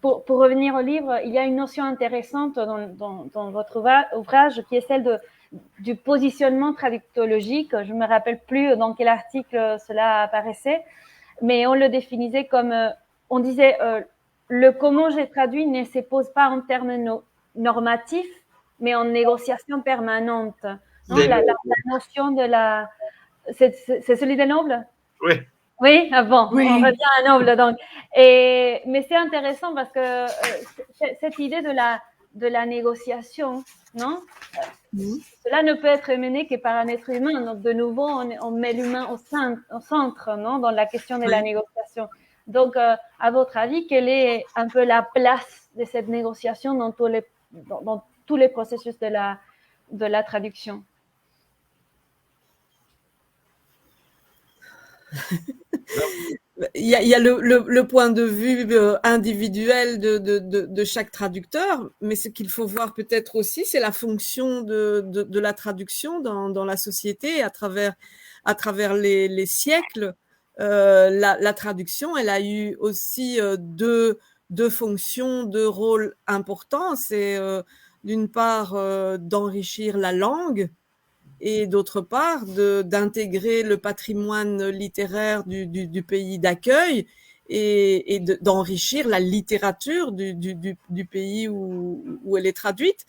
pour revenir au livre, il y a une notion intéressante dans votre ouvrage qui est celle du positionnement traductologique. Je ne me rappelle plus dans quel article cela apparaissait, mais on le définissait comme, on disait, le comment j'ai traduit ne se pose pas en termes normatifs, mais en négociation permanente. Non, la notion de la... C'est celui des nobles? Oui. Oui, bon, oui. On revient à noble donc. Mais c'est intéressant parce que cette idée de la négociation, non, cela ne peut être mené que par un être humain. Donc de nouveau, on met l'humain au centre, non, dans la question de la négociation. Donc, à votre avis, quelle est un peu la place de cette négociation dans tous les processus de la traduction? Il y a le point de vue individuel de chaque traducteur, mais ce qu'il faut voir peut-être aussi, c'est la fonction de la traduction dans la société à travers les siècles. La traduction, elle a eu aussi deux fonctions, deux rôles importants. C'est d'une part d'enrichir la langue, et d'autre part d'intégrer le patrimoine littéraire du pays d'accueil et d'enrichir la littérature du pays où elle est traduite.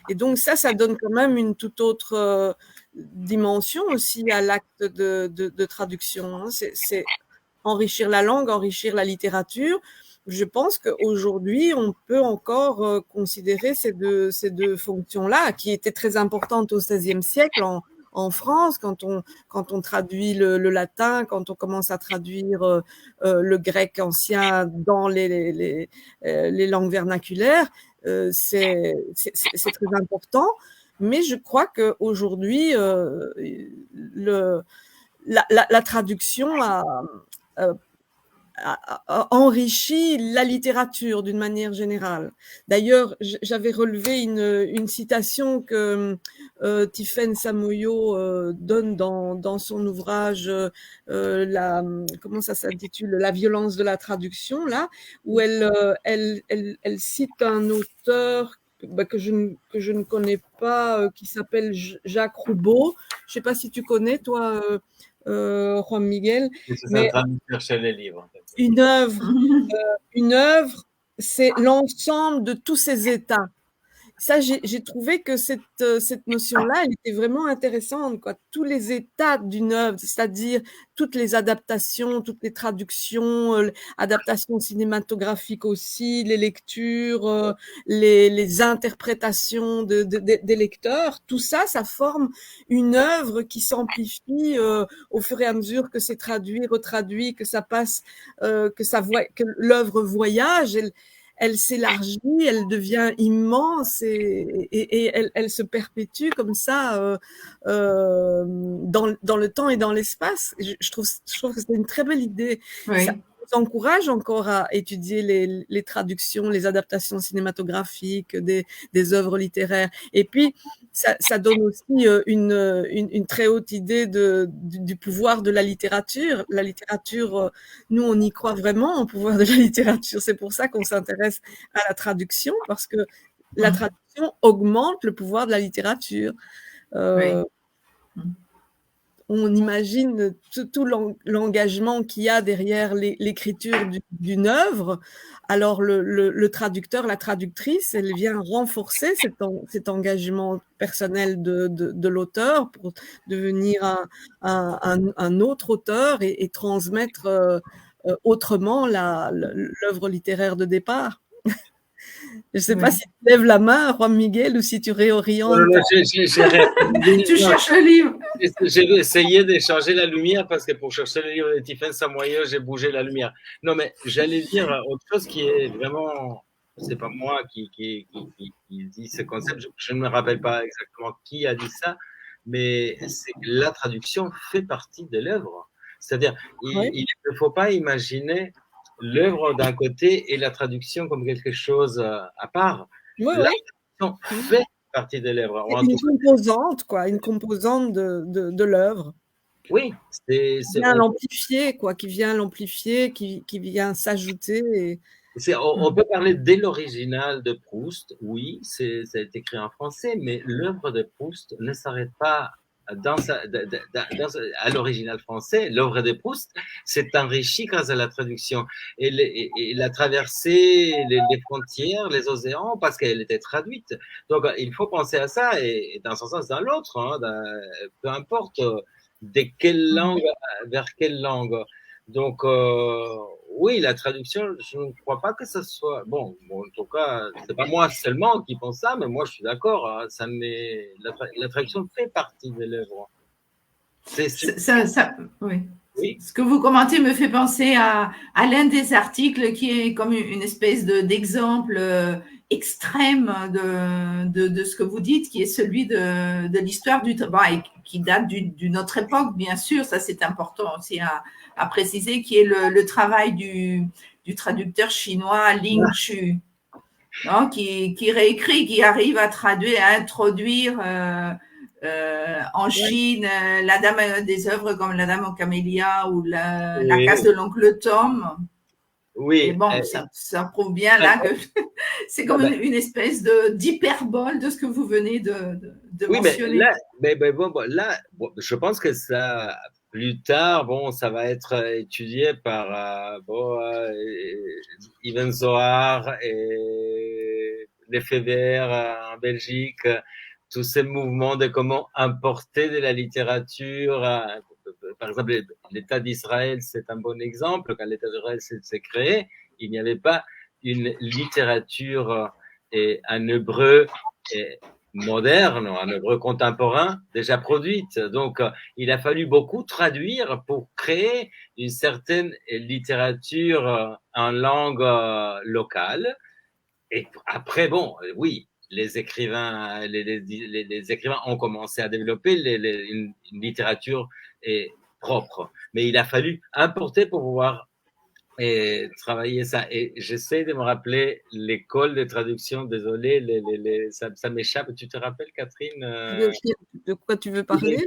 Et donc ça donne quand même une toute autre dimension aussi à l'acte de traduction. C'est enrichir la langue, enrichir la littérature. Je pense qu'aujourd'hui, on peut encore considérer ces deux fonctions-là, qui étaient très importantes au XVIe siècle en France, quand on traduit le latin, quand on commence à traduire le grec ancien dans les langues vernaculaires, c'est très important. Mais je crois qu'aujourd'hui, la traduction a enrichi la littérature d'une manière générale. D'ailleurs, j'avais relevé une citation que Tiffaine Samoyo donne dans son ouvrage comment ça s'intitule, La violence de la traduction, là, où elle cite un auteur que je ne connais pas, qui s'appelle Jacques Roubaud. Je ne sais pas si tu connais, toi, Juan Miguel. C'est en train de chercher les livres. Une œuvre, c'est l'ensemble de tous ces états. Ça, j'ai trouvé que cette notion-là, elle était vraiment intéressante, quoi. Tous les états d'une œuvre, c'est-à-dire toutes les adaptations, toutes les traductions, adaptations cinématographiques aussi, les lectures, les interprétations des lecteurs, tout ça, ça forme une œuvre qui s'amplifie au fur et à mesure que c'est traduit, retraduit, que ça passe, que l'œuvre voyage. Elle s'élargit, elle devient immense et elle se perpétue comme ça dans le temps et dans l'espace. Je trouve que c'est une très belle idée. Oui. Ça nous encourage encore à étudier les traductions, les adaptations cinématographiques des œuvres littéraires. Et puis, ça donne aussi une très haute idée du pouvoir de la littérature. La littérature, nous, on y croit vraiment au pouvoir de la littérature. C'est pour ça qu'on s'intéresse à la traduction, parce que la traduction augmente le pouvoir de la littérature. Oui. On imagine tout l'engagement qu'il y a derrière l'écriture d'une œuvre. Alors, le traducteur, la traductrice, elle vient renforcer cet engagement personnel de l'auteur pour devenir un autre auteur et transmettre autrement l'œuvre littéraire de départ. Je ne sais pas si tu lèves la main, Juan Miguel, ou si tu réorientes. Tu cherches le livre. J'ai essayé de changer la lumière parce que pour chercher le livre de Tiffaine Samoyer, j'ai bougé la lumière. Non, mais j'allais dire autre chose qui est vraiment, c'est pas moi qui dit ce concept, je ne me rappelle pas exactement qui a dit ça, mais c'est que la traduction fait partie de l'œuvre. C'est-à-dire, il ne faut pas imaginer l'œuvre d'un côté et la traduction comme quelque chose à part. La traduction fait partie de l'œuvre. Une composante, quoi, une composante de l'œuvre. Oui, qui vient l'amplifier, quoi, qui vient l'amplifier, qui vient s'ajouter. On peut parler dès l'original de Proust, oui, ça a été écrit en français, mais l'œuvre de Proust ne s'arrête pas à l'original français. L'œuvre de Proust s'est enrichie grâce à la traduction. Et il a traversé les frontières, les océans, parce qu'elle était traduite. Donc, il faut penser à ça, et dans un sens, dans l'autre, hein, peu importe de quelle langue vers quelle langue. Donc, oui, la traduction, je ne crois pas que ce soit… Bon, en tout cas, c'est pas moi seulement qui pense ça, mais moi, je suis d'accord. Hein, la traduction fait partie de l'œuvre. Oui. Oui. Ce que vous commentez me fait penser à l'un des articles qui est comme une espèce d'exemple extrême de ce que vous dites, qui est celui de l'histoire du travail, qui date d'une autre époque, bien sûr, ça c'est important aussi à préciser, qui est le travail du traducteur chinois Ling Chu, non, qui réécrit, qui arrive à traduire, à introduire en Chine la Dame des œuvres comme la Dame aux camélias ou la case de l'oncle Tom. Oui. Et bon, ça prouve bien là que c'est comme une espèce d'hyperbole de ce que vous venez de mentionner. Mais là, je pense que ça, plus tard, ça va être étudié par Ibn Zohar et Lefebvre en Belgique, tous ces mouvements de comment importer de la littérature. Par exemple, l'État d'Israël, c'est un bon exemple. Quand l'État d'Israël s'est créé, il n'y avait pas une littérature en hébreu moderne, en hébreu contemporain déjà produite. Donc, il a fallu beaucoup traduire pour créer une certaine littérature en langue locale. Et après, oui, les écrivains ont commencé à développer une littérature propre. Mais il a fallu importer pour pouvoir travailler ça. Et j'essaie de me rappeler l'école de traduction. Désolé, ça m'échappe. Tu te rappelles, Catherine de quoi tu veux parler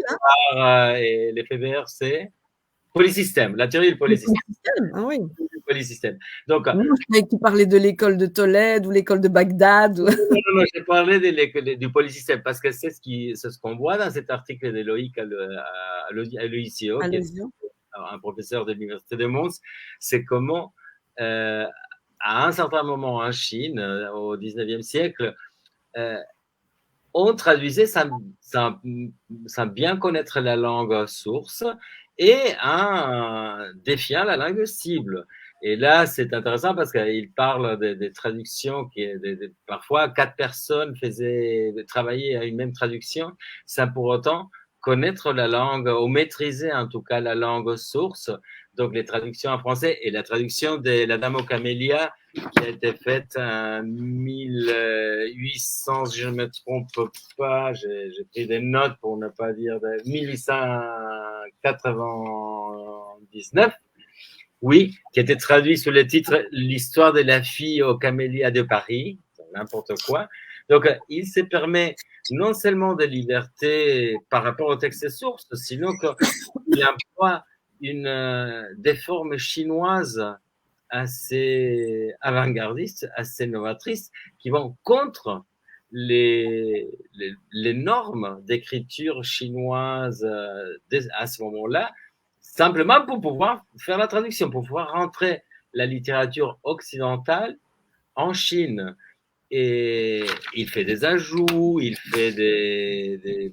là et l'éphémère, c'est polysystème, la théorie du polysystème. Ah oui. Polysystème. Donc, non, je croyais que tu parlais de l'école de Tolède ou l'école de Bagdad. Non, j'ai parlé du polysystème parce que c'est ce qu'on voit dans cet article de Loïc à l'UICO, qui est un professeur de l'Université de Mons, c'est comment, à un certain moment en Chine, au 19e siècle, on traduisait sans bien connaître la langue source et en défiant la langue cible. Et là, c'est intéressant parce qu'il parle des traductions parfois 4 personnes travailler à une même traduction sans pour autant connaître la langue ou maîtriser en tout cas la langue source. Donc, les traductions en français et la traduction de La Dame aux camélias qui a été faite en 1800, je ne me trompe pas, j'ai pris des notes pour ne pas dire 1899. Oui, qui était traduit sous le titre L'histoire de la fille aux camélias de Paris, n'importe quoi. Donc, il se permet non seulement de liberté par rapport au texte source, sinon qu'il emploie des formes chinoises assez avant-gardistes, assez novatrices, qui vont contre les normes d'écriture chinoise à ce moment-là, simplement pour pouvoir faire la traduction, pour pouvoir rentrer la littérature occidentale en Chine. Et il fait des ajouts, il fait des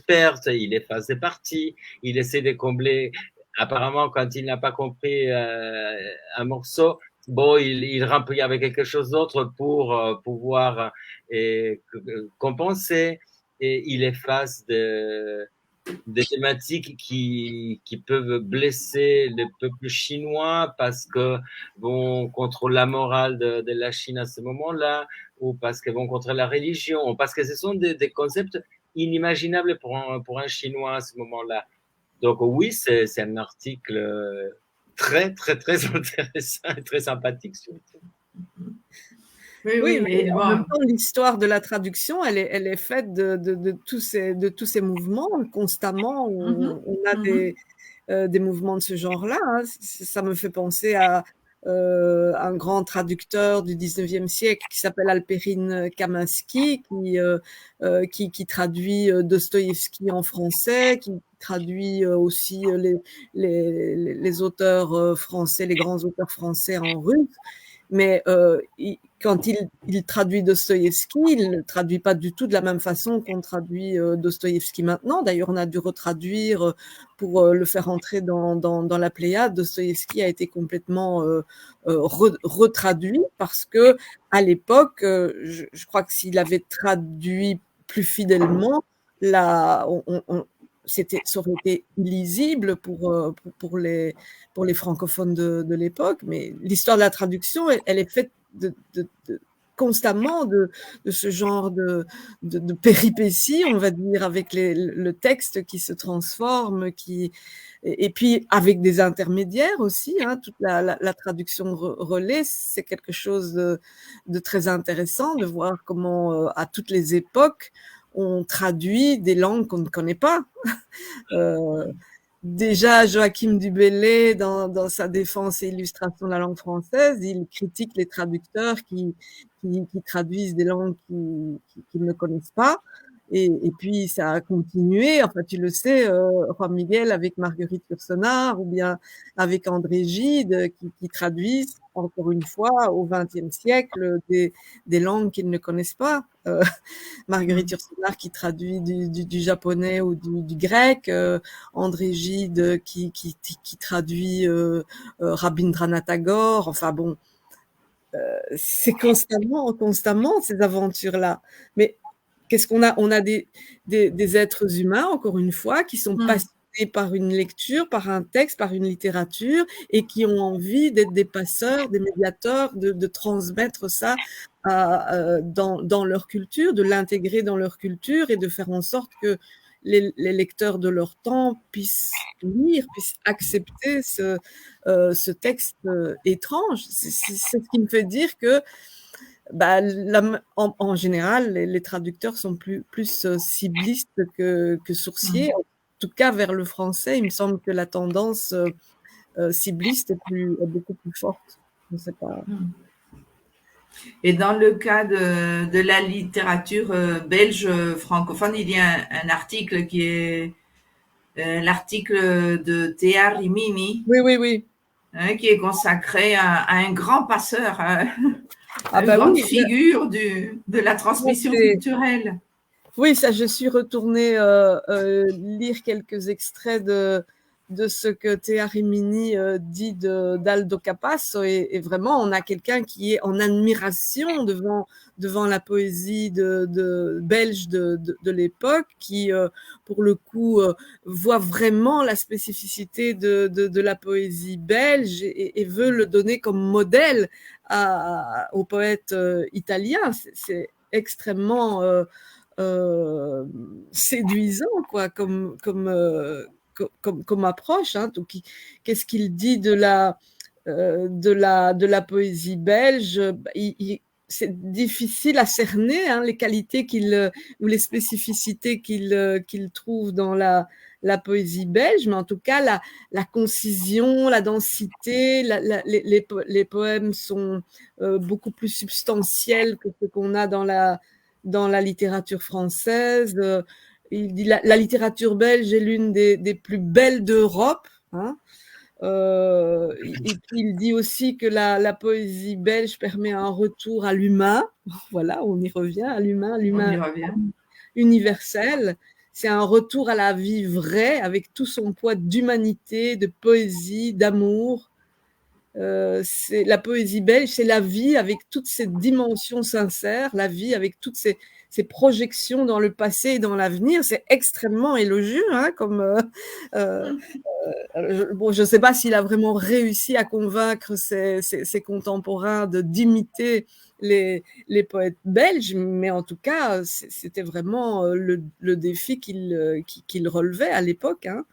pertes, il efface des parties, il essaie de combler. Apparemment, quand il n'a pas compris un morceau, bon, il remplit avec quelque chose d'autre pour pouvoir compenser, et il efface des thématiques qui peuvent blesser le peuple chinois parce que vont contre la morale de la Chine à ce moment-là, ou parce qu'elles vont contre la religion, parce que ce sont des concepts inimaginables pour un Chinois à ce moment-là. Donc oui, c'est un article très, très, très intéressant et très sympathique surtout. Oui, mais en même temps, l'histoire de la traduction, elle est faite de tous ces mouvements constamment. On a des mouvements de ce genre-là. Hein. Ça me fait penser à un grand traducteur du 19e siècle qui s'appelle Alperine Kaminsky, qui traduit Dostoïevski en français, qui traduit aussi les auteurs français, les grands auteurs français en russe. Mais quand il traduit Dostoïevski, il ne le traduit pas du tout de la même façon qu'on traduit Dostoïevski maintenant. D'ailleurs, on a dû retraduire pour le faire entrer dans la Pléiade. Dostoïevski a été complètement retraduit parce que à l'époque, je crois que s'il avait traduit plus fidèlement, ça aurait été illisible pour les francophones de l'époque, mais l'histoire de la traduction, elle est faite constamment de ce genre de péripéties, on va dire, avec le texte qui se transforme, et puis avec des intermédiaires aussi. Hein, toute la traduction relais, c'est quelque chose de très intéressant de voir comment, à toutes les époques, on traduit des langues qu'on ne connaît pas. Déjà, Joachim du Bellay, dans sa défense et illustration de la langue française, il critique les traducteurs qui traduisent des langues qu'ils ne connaissent pas. Et puis, ça a continué. Enfin, tu le sais, Juan Miguel avec Marguerite Yourcenar ou bien avec André Gide qui traduisent, encore une fois, au XXe siècle, des langues qu'ils ne connaissent pas. Marguerite Yourcenar qui traduit du japonais ou du grec, André Gide qui traduit Rabindranath Tagore. Enfin bon, c'est constamment ces aventures-là. Mais qu'est-ce qu'on a? On a des êtres humains, encore une fois, qui sont passionnés par une lecture, par un texte, par une littérature, et qui ont envie d'être des passeurs, des médiateurs, de transmettre ça dans leur culture, de l'intégrer dans leur culture et de faire en sorte que les lecteurs de leur temps puissent lire, puissent accepter ce texte étrange. C'est ce qui me fait dire que en général, les traducteurs sont plus ciblistes que sourciers. En tout cas, vers le français, il me semble que la tendance cibliste est beaucoup plus forte. Je ne sais pas. Et dans le cas de la littérature belge francophone, il y a un article qui est l'article de Thea Rimini. Oui. Hein, qui est consacré à un grand passeur, une grande figure de la transmission culturelle. Oui, ça, je suis retournée lire quelques extraits de ce que Thea Rimini dit d'Aldo Capasso, et vraiment, on a quelqu'un qui est en admiration devant la poésie belge de l'époque, qui, pour le coup, voit vraiment la spécificité de la poésie belge et veut le donner comme modèle aux poètes italiens. C'est extrêmement séduisant, quoi, comme approche. Hein. Donc, qu'est-ce qu'il dit de la poésie belge? C'est difficile à cerner, hein, les qualités ou les spécificités qu'il trouve dans la poésie belge, mais en tout cas, la concision, la densité, les poèmes sont beaucoup plus substantiels que ce qu'on a dans la littérature française. Il dit la littérature belge est l'une des plus belles d'Europe. Hein. Et puis il dit aussi que la poésie belge permet un retour à l'humain. Voilà, on y revient, à l'humain universel. C'est un retour à la vie vraie, avec tout son poids d'humanité, de poésie, d'amour. c'est la poésie belge, c'est la vie avec toutes ses dimensions sincères, la vie avec toutes ses projections dans le passé et dans l'avenir. C'est extrêmement élogieux, hein, comme bon, je ne sais pas s'il a vraiment réussi à convaincre ses contemporains d'imiter les poètes belges, mais en tout cas, c'était vraiment le défi qu'il relevait à l'époque, hein.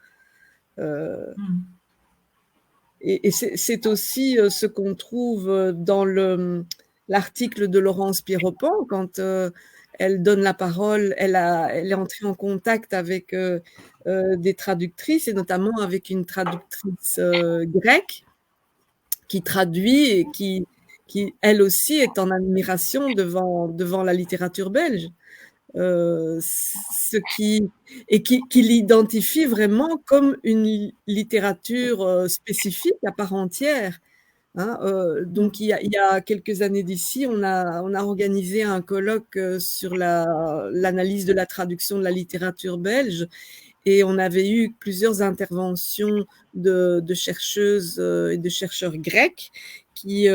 Et c'est aussi ce qu'on trouve dans l'article de Laurence Pierrepont, quand elle donne la parole, elle est entrée en contact avec des traductrices, et notamment avec une traductrice grecque qui traduit et qui elle aussi est en admiration devant la littérature belge. Qui l'identifie vraiment comme une littérature spécifique à part entière, hein. Donc il y a quelques années d'ici, on a organisé un colloque sur l'analyse de la traduction de la littérature belge, et on avait eu plusieurs interventions de chercheuses et de chercheurs grecs qui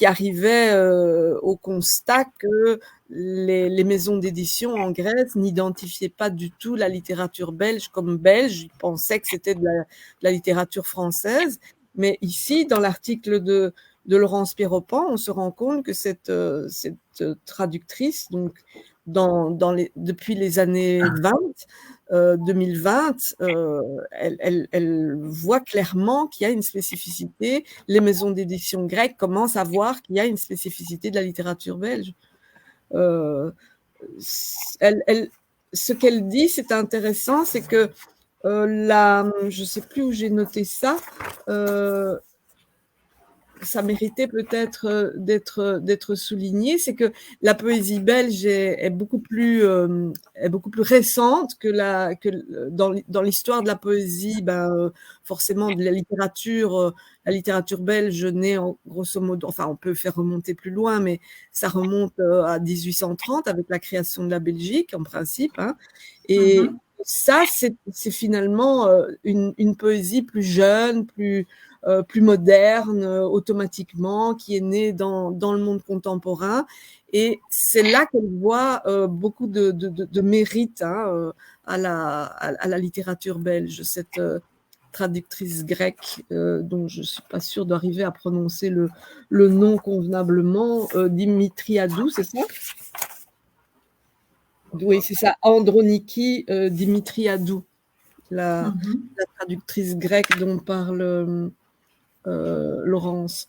arrivaient au constat que les maisons d'édition en Grèce n'identifiaient pas du tout la littérature belge comme belge. Ils pensaient que c'était de la littérature française. Mais ici, dans l'article de Laurence Pierrepont, on se rend compte que cette traductrice, donc depuis les années 2020, elle voit clairement qu'il y a une spécificité. Les maisons d'édition grecques commencent à voir qu'il y a une spécificité de la littérature belge. Ce qu'elle dit, c'est intéressant, c'est que je ne sais plus où j'ai noté ça, ça méritait peut-être d'être souligné, c'est que la poésie belge est beaucoup plus récente que dans l'histoire de la poésie. Forcément, de la littérature belge naît grosso modo, enfin on peut faire remonter plus loin, mais ça remonte à 1830 avec la création de la Belgique en principe, hein. Et ça, c'est finalement une poésie plus jeune, plus moderne, automatiquement, qui est née dans le monde contemporain. Et c'est là qu'elle voit beaucoup de mérite, hein, à la littérature belge. Cette traductrice grecque, dont je ne suis pas sûre d'arriver à prononcer le nom convenablement, Dimitriadou, c'est ça? Oui, c'est ça, Androniki Dimitriadou, la traductrice grecque dont parle Laurence.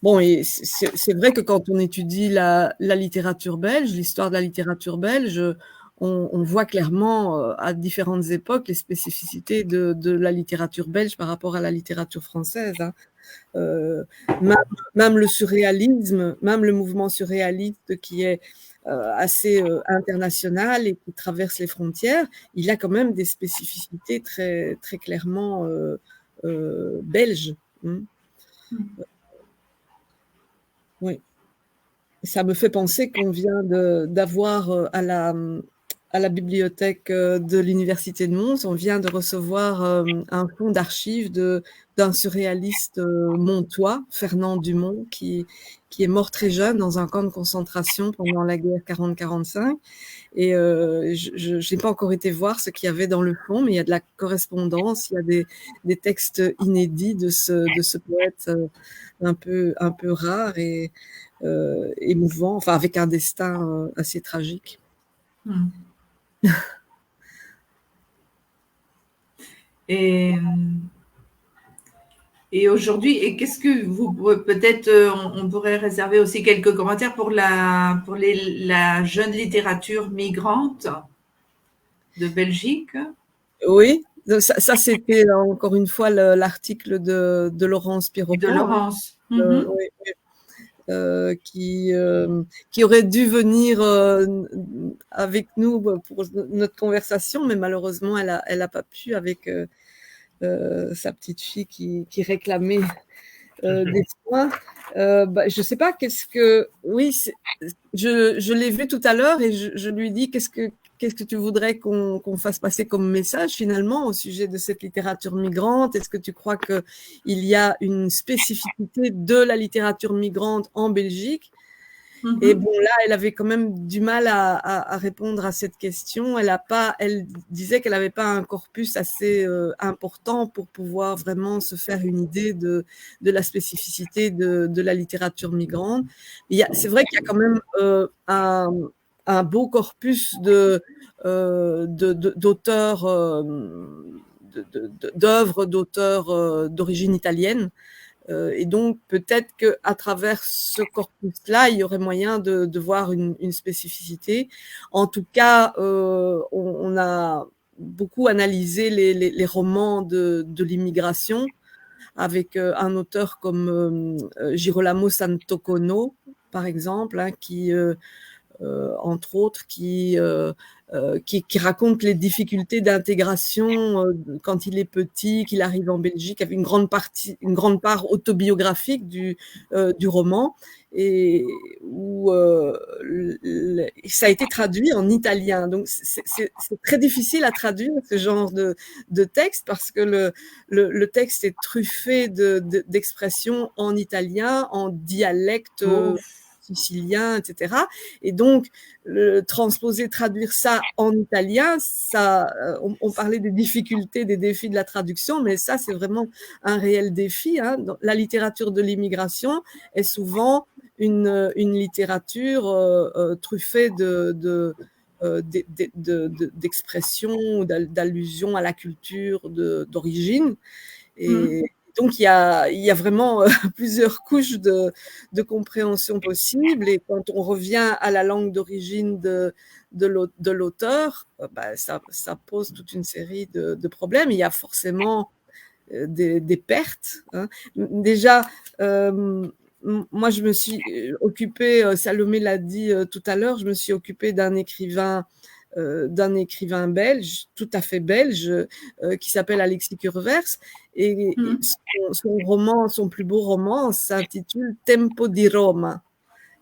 Bon, et c'est vrai que quand on étudie la littérature belge, l'histoire de la littérature belge, on voit clairement à différentes époques les spécificités de la littérature belge par rapport à la littérature française, hein. Même le surréalisme, même le mouvement surréaliste qui est assez international et qui traverse les frontières, il a quand même des spécificités très, très clairement belges. Oui. Ça me fait penser qu'on vient d'avoir à la bibliothèque de l'Université de Mons, on vient de recevoir un fonds d'archives d'un surréaliste montois, Fernand Dumont, qui est mort très jeune dans un camp de concentration pendant la guerre 40-45. Et je n'ai pas encore été voir ce qu'il y avait dans le fond, mais il y a de la correspondance, il y a des textes inédits de ce poète un peu rare et émouvant, enfin avec un destin assez tragique. Et aujourd'hui, et qu'est-ce que vous peut-être on pourrait réserver aussi quelques commentaires pour la jeune littérature migrante de Belgique? Oui, ça c'était encore une fois l'article de Laurence Pierrepont. De Laurence. Qui aurait dû venir avec nous pour notre conversation, mais malheureusement elle a pas pu avec sa petite fille qui réclamait des soins. Je sais pas, oui, je l'ai vu tout à l'heure et je lui dis qu'est-ce que tu voudrais qu'on fasse passer comme message finalement au sujet de cette littérature migrante? Est-ce que tu crois qu'il y a une spécificité de la littérature migrante en Belgique? Et bon, là, elle avait quand même du mal à répondre à cette question. Elle disait qu'elle n'avait pas un corpus assez important pour pouvoir vraiment se faire une idée de la spécificité de la littérature migrante. C'est vrai qu'il y a quand même un beau corpus d'auteurs, d'œuvres d'auteurs d'origine italienne. Et donc, peut-être qu'à travers ce corpus-là, il y aurait moyen de voir une spécificité. En tout cas, on a beaucoup analysé les romans de l'immigration avec un auteur comme Girolamo Santocono, par exemple, hein, qui, entre autres, qui raconte les difficultés d'intégration quand il est petit, qu'il arrive en Belgique, avec une grande part autobiographique du roman, et où ça a été traduit en italien. Donc c'est très difficile à traduire ce genre de texte, parce que le texte est truffé d'expressions en italien, en dialecte sicilien, etc. Et donc, traduire ça en italien, on parlait des difficultés, des défis de la traduction, mais ça, c'est vraiment un réel défi, hein. La littérature de l'immigration est souvent une littérature truffée d'expressions, d'allusions à la culture d'origine. Et donc, il y a vraiment plusieurs couches de compréhension possibles. Et quand on revient à la langue d'origine de l'auteur, ça pose toute une série de problèmes. Il y a forcément des pertes, hein. Déjà, moi, je me suis occupée, Salomé l'a dit tout à l'heure, je me suis occupée d'un écrivain belge, tout à fait belge, qui s'appelle Alexis Curvers, et son plus beau roman s'intitule Tempo di Roma,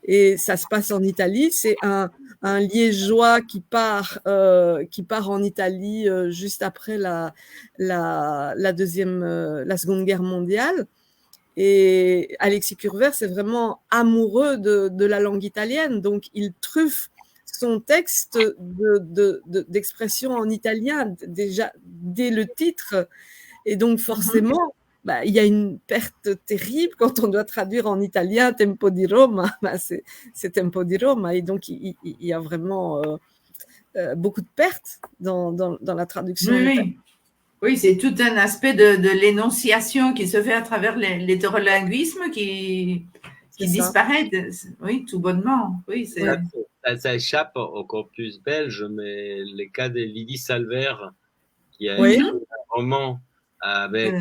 et ça se passe en Italie. C'est un Liégeois qui part en Italie juste après la Seconde Guerre mondiale. Et Alexis Curvers est vraiment amoureux de la langue italienne, donc il truffe son texte d'expression en italien déjà dès le titre, et donc forcément il y a une perte terrible quand on doit traduire en italien Tempo di Roma, c'est Tempo di Roma, et donc il y a vraiment beaucoup de pertes dans la traduction. Oui, c'est tout un aspect de l'énonciation qui se fait à travers l'hétérolinguisme qui disparaît, oui, tout bonnement. Oui, ça échappe au corpus belge, mais le cas de Lydie Salver, qui a écrit un roman avec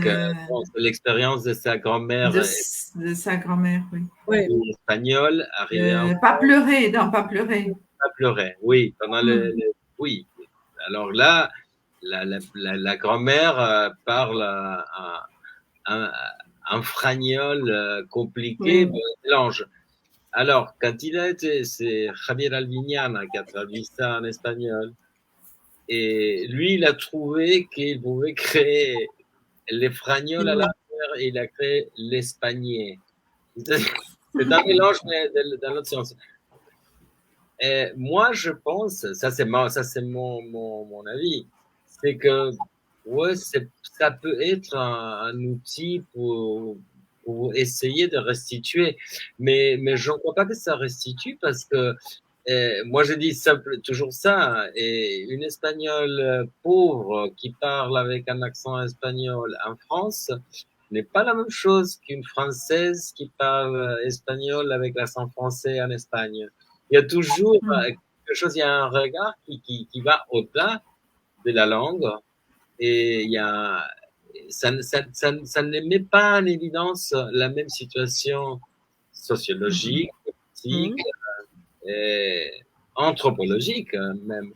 l'expérience de sa grand-mère. De sa grand-mère, oui. Espagnole, Pas pleurer, non, pas pleurer. Pas pleurer, oui. Pendant oui. Alors là, la grand-mère parle un fragnol compliqué, mélange. Alors, quand il a été, c'est Javier Albiñana qui a traduit ça en espagnol. Et lui, il a trouvé qu'il pouvait créer les fragnols à l'envers, et il a créé l'espagné. C'est un mélange, mais dans l'autre sens. Et moi, je pense, ça c'est mon avis, c'est que ça peut être un outil pour essayer de restituer, mais je ne crois pas que ça restitue, parce que moi je dis toujours ça, et une espagnole pauvre qui parle avec un accent espagnol en France n'est pas la même chose qu'une française qui parle espagnol avec l'accent français en Espagne. Il y a toujours quelque chose, il y a un regard qui va au-delà de la langue, et ça ne met pas en évidence la même situation sociologique, politique, anthropologique même.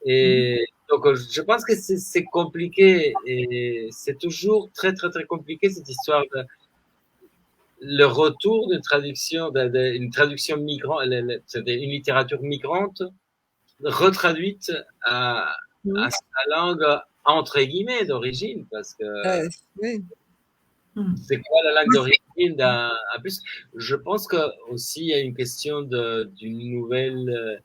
Et donc, je pense que c'est compliqué, et c'est toujours très, très, très compliqué, cette histoire de le retour d'une traduction, une traduction migrante, une littérature migrante retraduite à sa langue entre guillemets d'origine, parce que oui. c'est quoi la langue d'origine en plus, je pense que aussi il y a une question d'une nouvelle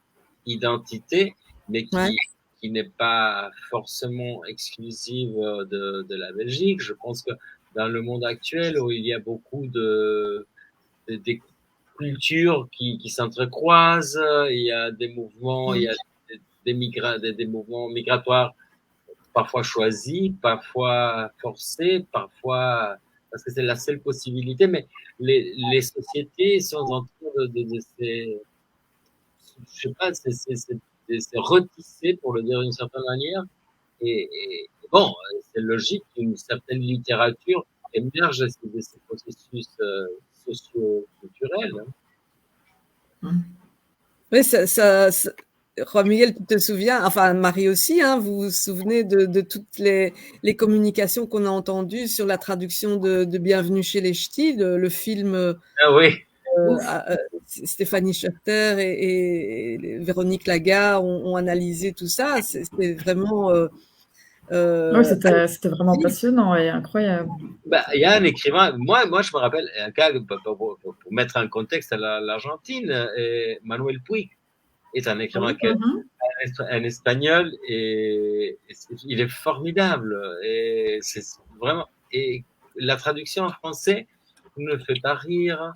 identité, mais qui n'est pas forcément exclusive de la Belgique. Je pense que dans le monde actuel, où il y a beaucoup des cultures qui s'entrecroisent, il y a des mouvements, il y a des mouvements migratoires parfois choisis, parfois forcés, parfois parce que c'est la seule possibilité, mais les sociétés sont en train de je sais pas, c'est retissé, pour le dire d'une certaine manière, et bon, c'est logique qu'une certaine littérature émerge de ces processus socio-culturels. Oui, Juan Miguel, tu te souviens, enfin Marie aussi, hein, vous vous souvenez de toutes les communications qu'on a entendues sur la traduction de Bienvenue chez les Ch'tis, le film ah oui. Stéphanie Schachter et Véronique Lagarde ont analysé tout ça. C'était vraiment... oui, c'était vraiment passionnant et incroyable. Bah, il y a un écrivain, moi je me rappelle, un cas pour mettre en contexte l'Argentine, Manuel Puig est un écrivain un espagnol et il est formidable et c'est vraiment, et la traduction en français ne fait pas rire.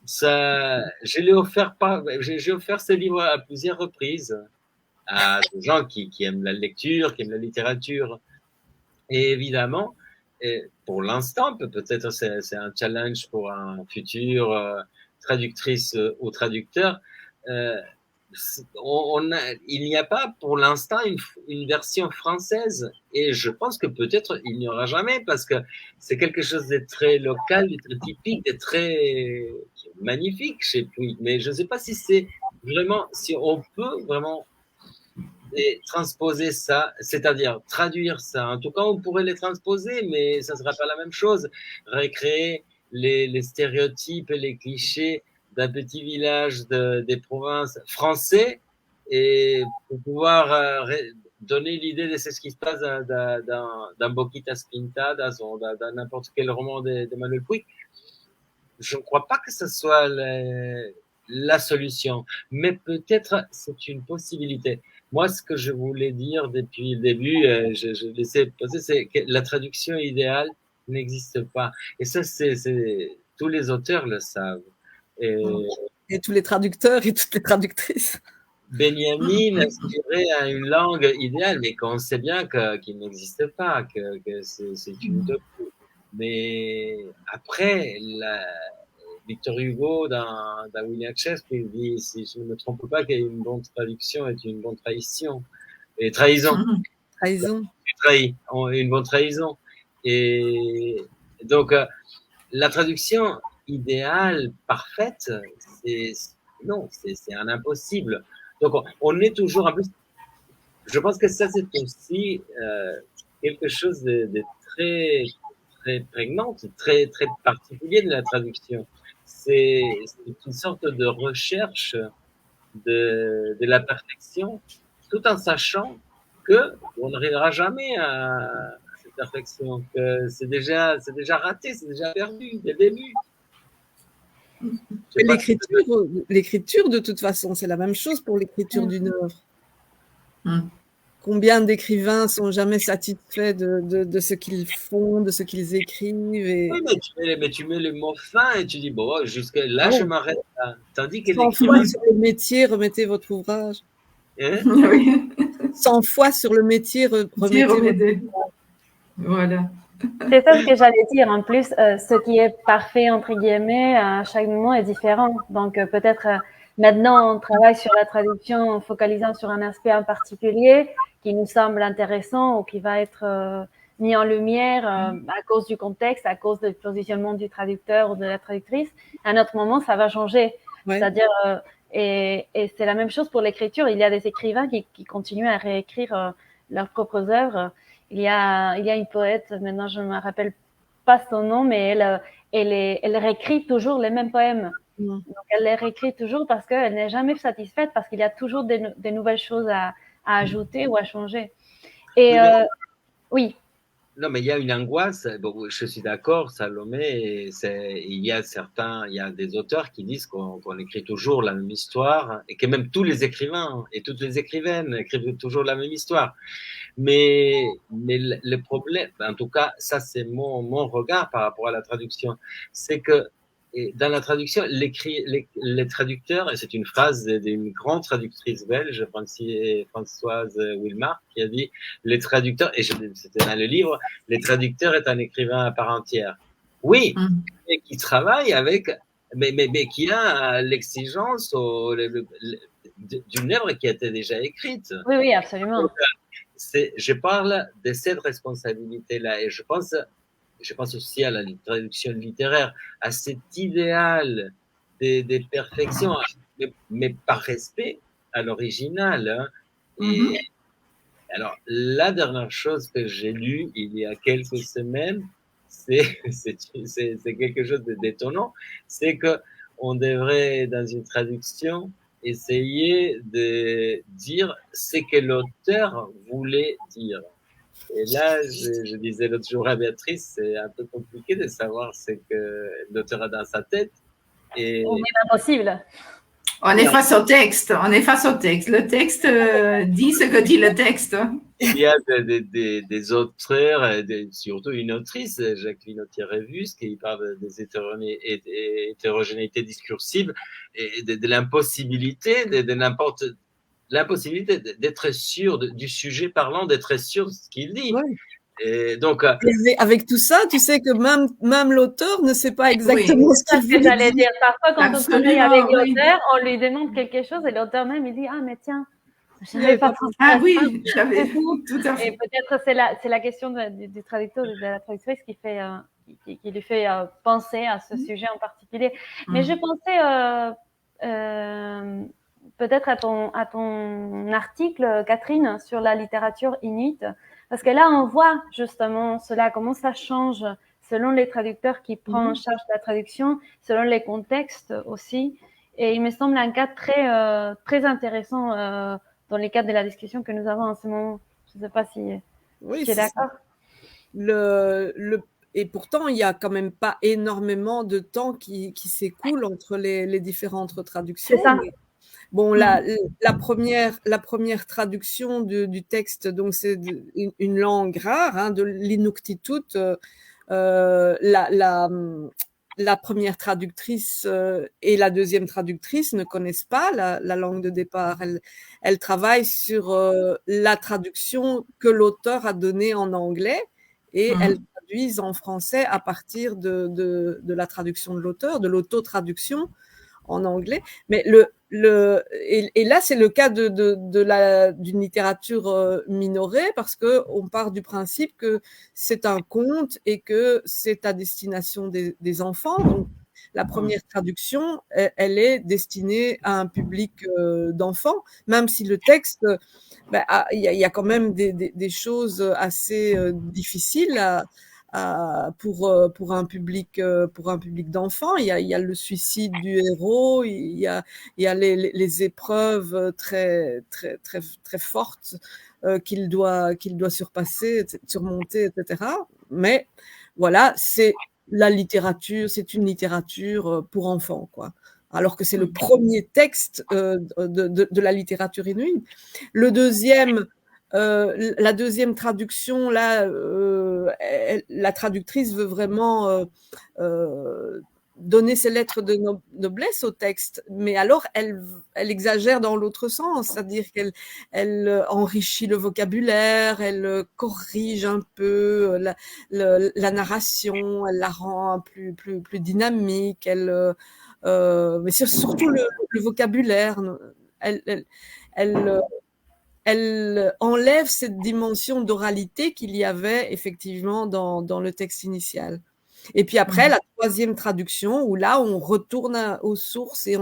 Ça, j'ai offert ce livre à plusieurs reprises à des gens qui aiment la lecture, qui aiment la littérature. Et évidemment, pour l'instant, peut-être c'est un challenge pour un futur traductrice ou traducteur. Il n'y a pas pour l'instant une version française et je pense que peut-être il n'y aura jamais parce que c'est quelque chose de très local, de très typique, de très magnifique chez Puig. Mais je ne sais pas si c'est vraiment, si on peut vraiment transposer ça, c'est-à-dire traduire ça. En tout cas, on pourrait les transposer, mais ça ne sera pas la même chose. Recréer les stéréotypes et les clichés d'un petit village des provinces français et pour pouvoir donner l'idée de ce qui se passe dans Boquitas Pintadas ou dans n'importe quel roman de Manuel Puig. Je ne crois pas que ce soit la solution, mais peut-être c'est une possibilité. Moi, ce que je voulais dire depuis le début, je laissais passer, c'est que la traduction idéale n'existe pas. Et ça, tous les auteurs le savent. Et tous les traducteurs et toutes les traductrices. Benjamin aspirait à une langue idéale, mais qu'on sait bien qu'il n'existe pas, que c'est une utopie. Mais après, Victor Hugo dans William Shakespeare dit, si je ne me trompe pas, qu'une bonne traduction est une bonne trahison. Et trahison. Trahison. Tu trahis, une bonne trahison. Et donc, la traduction idéale, parfaite, c'est un impossible. Donc, on est toujours, en plus, je pense que ça, c'est aussi quelque chose de très, très prégnant, très, très particulier de la traduction. C'est une sorte de recherche de la perfection, tout en sachant qu'on n'arrivera jamais à cette perfection, que c'est déjà raté, c'est déjà perdu dès le début. L'écriture, de toute façon, c'est la même chose pour l'écriture d'une œuvre. Combien d'écrivains sont jamais satisfaits de ce qu'ils font, de ce qu'ils écrivent et... Oui, mais tu mets le mot fin et tu dis, bon, jusqu'à là, je m'arrête là. Tandis que 100 fois sur le métier, remettez votre ouvrage. Hein? Oui. 100 fois sur le métier, remettez votre ouvrage. Voilà. C'est ça ce que j'allais dire. En plus, ce qui est parfait, entre guillemets, à chaque moment est différent. Donc, peut-être maintenant, on travaille sur la traduction en focalisant sur un aspect en particulier qui nous semble intéressant ou qui va être mis en lumière à cause du contexte, à cause du positionnement du traducteur ou de la traductrice. À un autre moment, ça va changer. Ouais. C'est-à-dire, et c'est la même chose pour l'écriture. Il y a des écrivains qui continuent à réécrire leurs propres œuvres. Il y a une poète, maintenant je ne me rappelle pas son nom, mais elle réécrit toujours les mêmes poèmes. Mm. Donc, elle les réécrit toujours parce qu'elle n'est jamais satisfaite, parce qu'il y a toujours des nouvelles choses à ajouter ou à changer. Et oui. Non, mais il y a une angoisse. Bon, je suis d'accord, Salomé. Il y a des auteurs qui disent qu'on écrit toujours la même histoire et que même tous les écrivains et toutes les écrivaines écrivent toujours la même histoire. Mais le problème, en tout cas, ça c'est mon regard par rapport à la traduction, c'est que dans la traduction, les traducteurs, et c'est une phrase d'une grande traductrice belge, Françoise Wilmar, qui a dit, les traducteurs, et c'était dans le livre, les traducteurs est un écrivain à part entière. Oui, mais qui travaille avec, mais qui a l'exigence d'une œuvre qui a été déjà écrite. Oui, oui, absolument. Donc, je parle de cette responsabilité-là et je pense aussi à la traduction littéraire, à cet idéal de perfection, mais par respect à l'original. Hein. Et alors, la dernière chose que j'ai lue il y a quelques semaines, c'est quelque chose d'étonnant, c'est que on devrait, dans une traduction, essayer de dire ce que l'auteur voulait dire. Et là, je disais l'autre jour à Béatrice, c'est un peu compliqué de savoir ce que l'auteur a dans sa tête. Et c'est impossible. On est face au texte. Le texte dit ce que dit le texte. Il y a des auteurs, surtout une autrice, Jacqueline Autier-Révus, qui parle des hétérogénéités discursives et de l'impossibilité l'impossibilité d'être sûr du sujet parlant, d'être sûr de ce qu'il dit. Oui. Et donc, avec tout ça, tu sais que même l'auteur ne sait pas exactement ce qu'il veut j'allais dire. Parfois, quand on travaille avec l'auteur, on lui demande quelque chose et l'auteur même, il dit « Ah, mais tiens, je n'avais pas pensé à ça. » j'avais tout à fait. Et peut-être c'est la question du traducteur, de la traductrice qui lui fait penser à ce sujet en particulier. Mais je pensais peut-être à ton article, Catherine, sur la littérature inuite. Parce que là, on voit justement cela, comment ça change selon les traducteurs qui prennent en charge la traduction, selon les contextes aussi. Et il me semble un cas très intéressant dans les cadres de la discussion que nous avons en ce moment. Je ne sais pas si tu es d'accord. Et pourtant, il n'y a quand même pas énormément de temps qui s'écoule entre les différentes traductions. C'est ça. Bon, la première traduction du texte, donc c'est une langue rare, hein, de l'Inuktitut. La première traductrice et la deuxième traductrice ne connaissent pas la langue de départ. Elles travaillent sur la traduction que l'auteur a donnée en anglais et elles traduisent en français à partir de la traduction de l'auteur, de l'autotraduction en anglais. Mais et là, c'est le cas d'une littérature minorée parce que on part du principe que c'est un conte et que c'est à destination des enfants. Donc, la première traduction, elle est destinée à un public d'enfants, même si le texte, il y a quand même des choses assez difficiles pour un public d'enfants. Il y a le suicide du héros, il y a les épreuves très très très très fortes qu'il doit surmonter, etc. Mais voilà, c'est une littérature pour enfants, quoi. Alors que c'est le premier texte de la littérature inuite. La deuxième traduction, là, la traductrice veut vraiment donner ses lettres de noblesse au texte, mais alors elle exagère dans l'autre sens, c'est-à-dire qu'elle enrichit le vocabulaire, elle corrige un peu la narration, elle la rend plus dynamique, mais surtout le vocabulaire, elle enlève cette dimension d'oralité qu'il y avait effectivement dans le texte initial. Et puis après, la troisième traduction, où là, on retourne aux sources et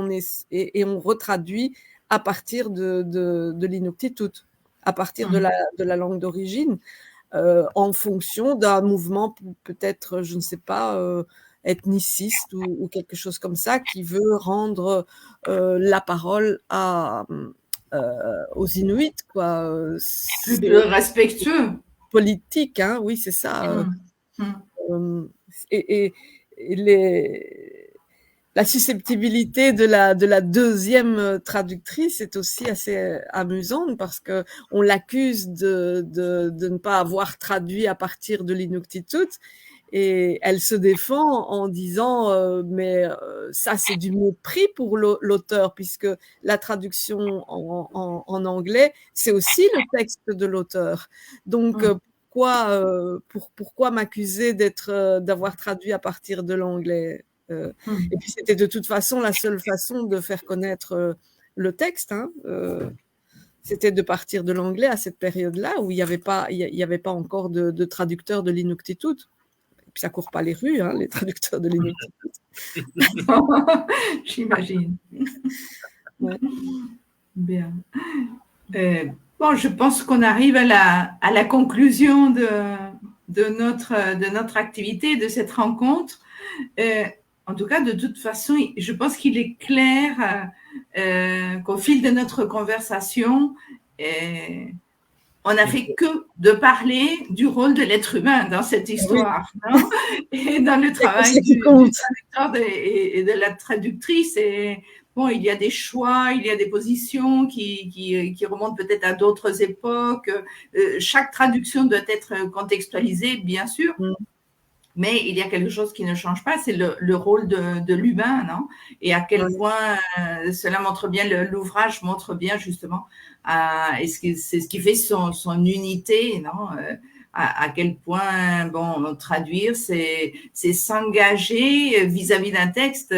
on retraduit à partir de l'Inuktitut, à partir de la langue d'origine, en fonction d'un mouvement peut-être, je ne sais pas, ethniciste ou quelque chose comme ça, qui veut rendre la parole aux Inuits, quoi. Plus respectueux. Politique, hein, oui, c'est ça. Et la susceptibilité de la deuxième traductrice est aussi assez amusante parce que on l'accuse de ne pas avoir traduit à partir de l'Inuktitut et elle se défend en disant mais ça c'est du mépris pour l'auteur puisque la traduction en anglais c'est aussi le texte de l'auteur. Donc pourquoi m'accuser d'avoir traduit à partir de l'anglais? Et puis c'était de toute façon la seule façon de faire connaître le texte. Hein. C'était de partir de l'anglais à cette période-là où il n'y avait pas encore de traducteurs de l'Inuktitut. Et puis ça court pas les rues, hein, les traducteurs de l'Inuktitut. J'imagine. Ouais. Bien. Bon, je pense qu'on arrive à la conclusion de notre activité, de cette rencontre. En tout cas, de toute façon, je pense qu'il est clair qu'au fil de notre conversation, on n'a fait que de parler du rôle de l'être humain dans cette histoire, oui. Non et dans le travail du traducteur et de la traductrice. Et bon, il y a des choix, il y a des positions qui remontent peut-être à d'autres époques. Chaque traduction doit être contextualisée, bien sûr. Mais il y a quelque chose qui ne change pas, c'est le rôle de l'humain, non? Et à quel point cela montre bien, l'ouvrage montre bien justement, et c'est ce qui fait son unité, non? À quel point, bon, traduire, c'est s'engager vis-à-vis d'un texte.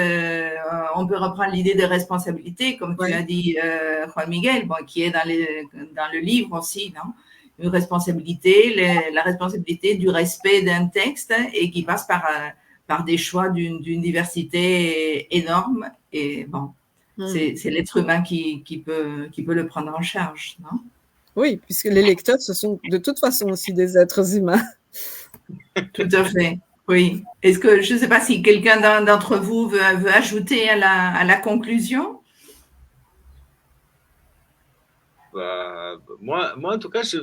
On peut reprendre l'idée de responsabilité, comme tu as dit, Juan Miguel, bon, qui est dans le livre aussi, non? Une responsabilité, la responsabilité du respect d'un texte et qui passe par des choix d'une diversité énorme. Et bon, c'est l'être humain qui peut le prendre en charge, non? Oui, puisque les lecteurs, ce sont de toute façon aussi des êtres humains. Tout à fait, oui. Est-ce que, je ne sais pas si quelqu'un d'entre vous veut ajouter à la conclusion? Moi, en tout cas, je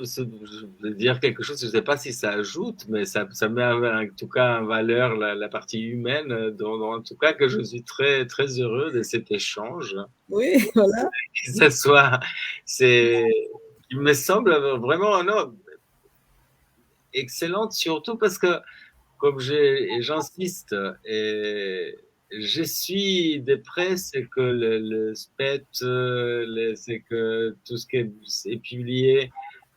vais dire quelque chose, je ne sais pas si ça ajoute, mais ça met en tout cas en valeur la partie humaine, dont en tout cas que je suis très, très heureux de cet échange. Oui, voilà. Que ce soit, il me semble vraiment excellente, surtout parce que, comme j'insiste, et je suis de près, c'est que le SPET, c'est que tout ce qui est publié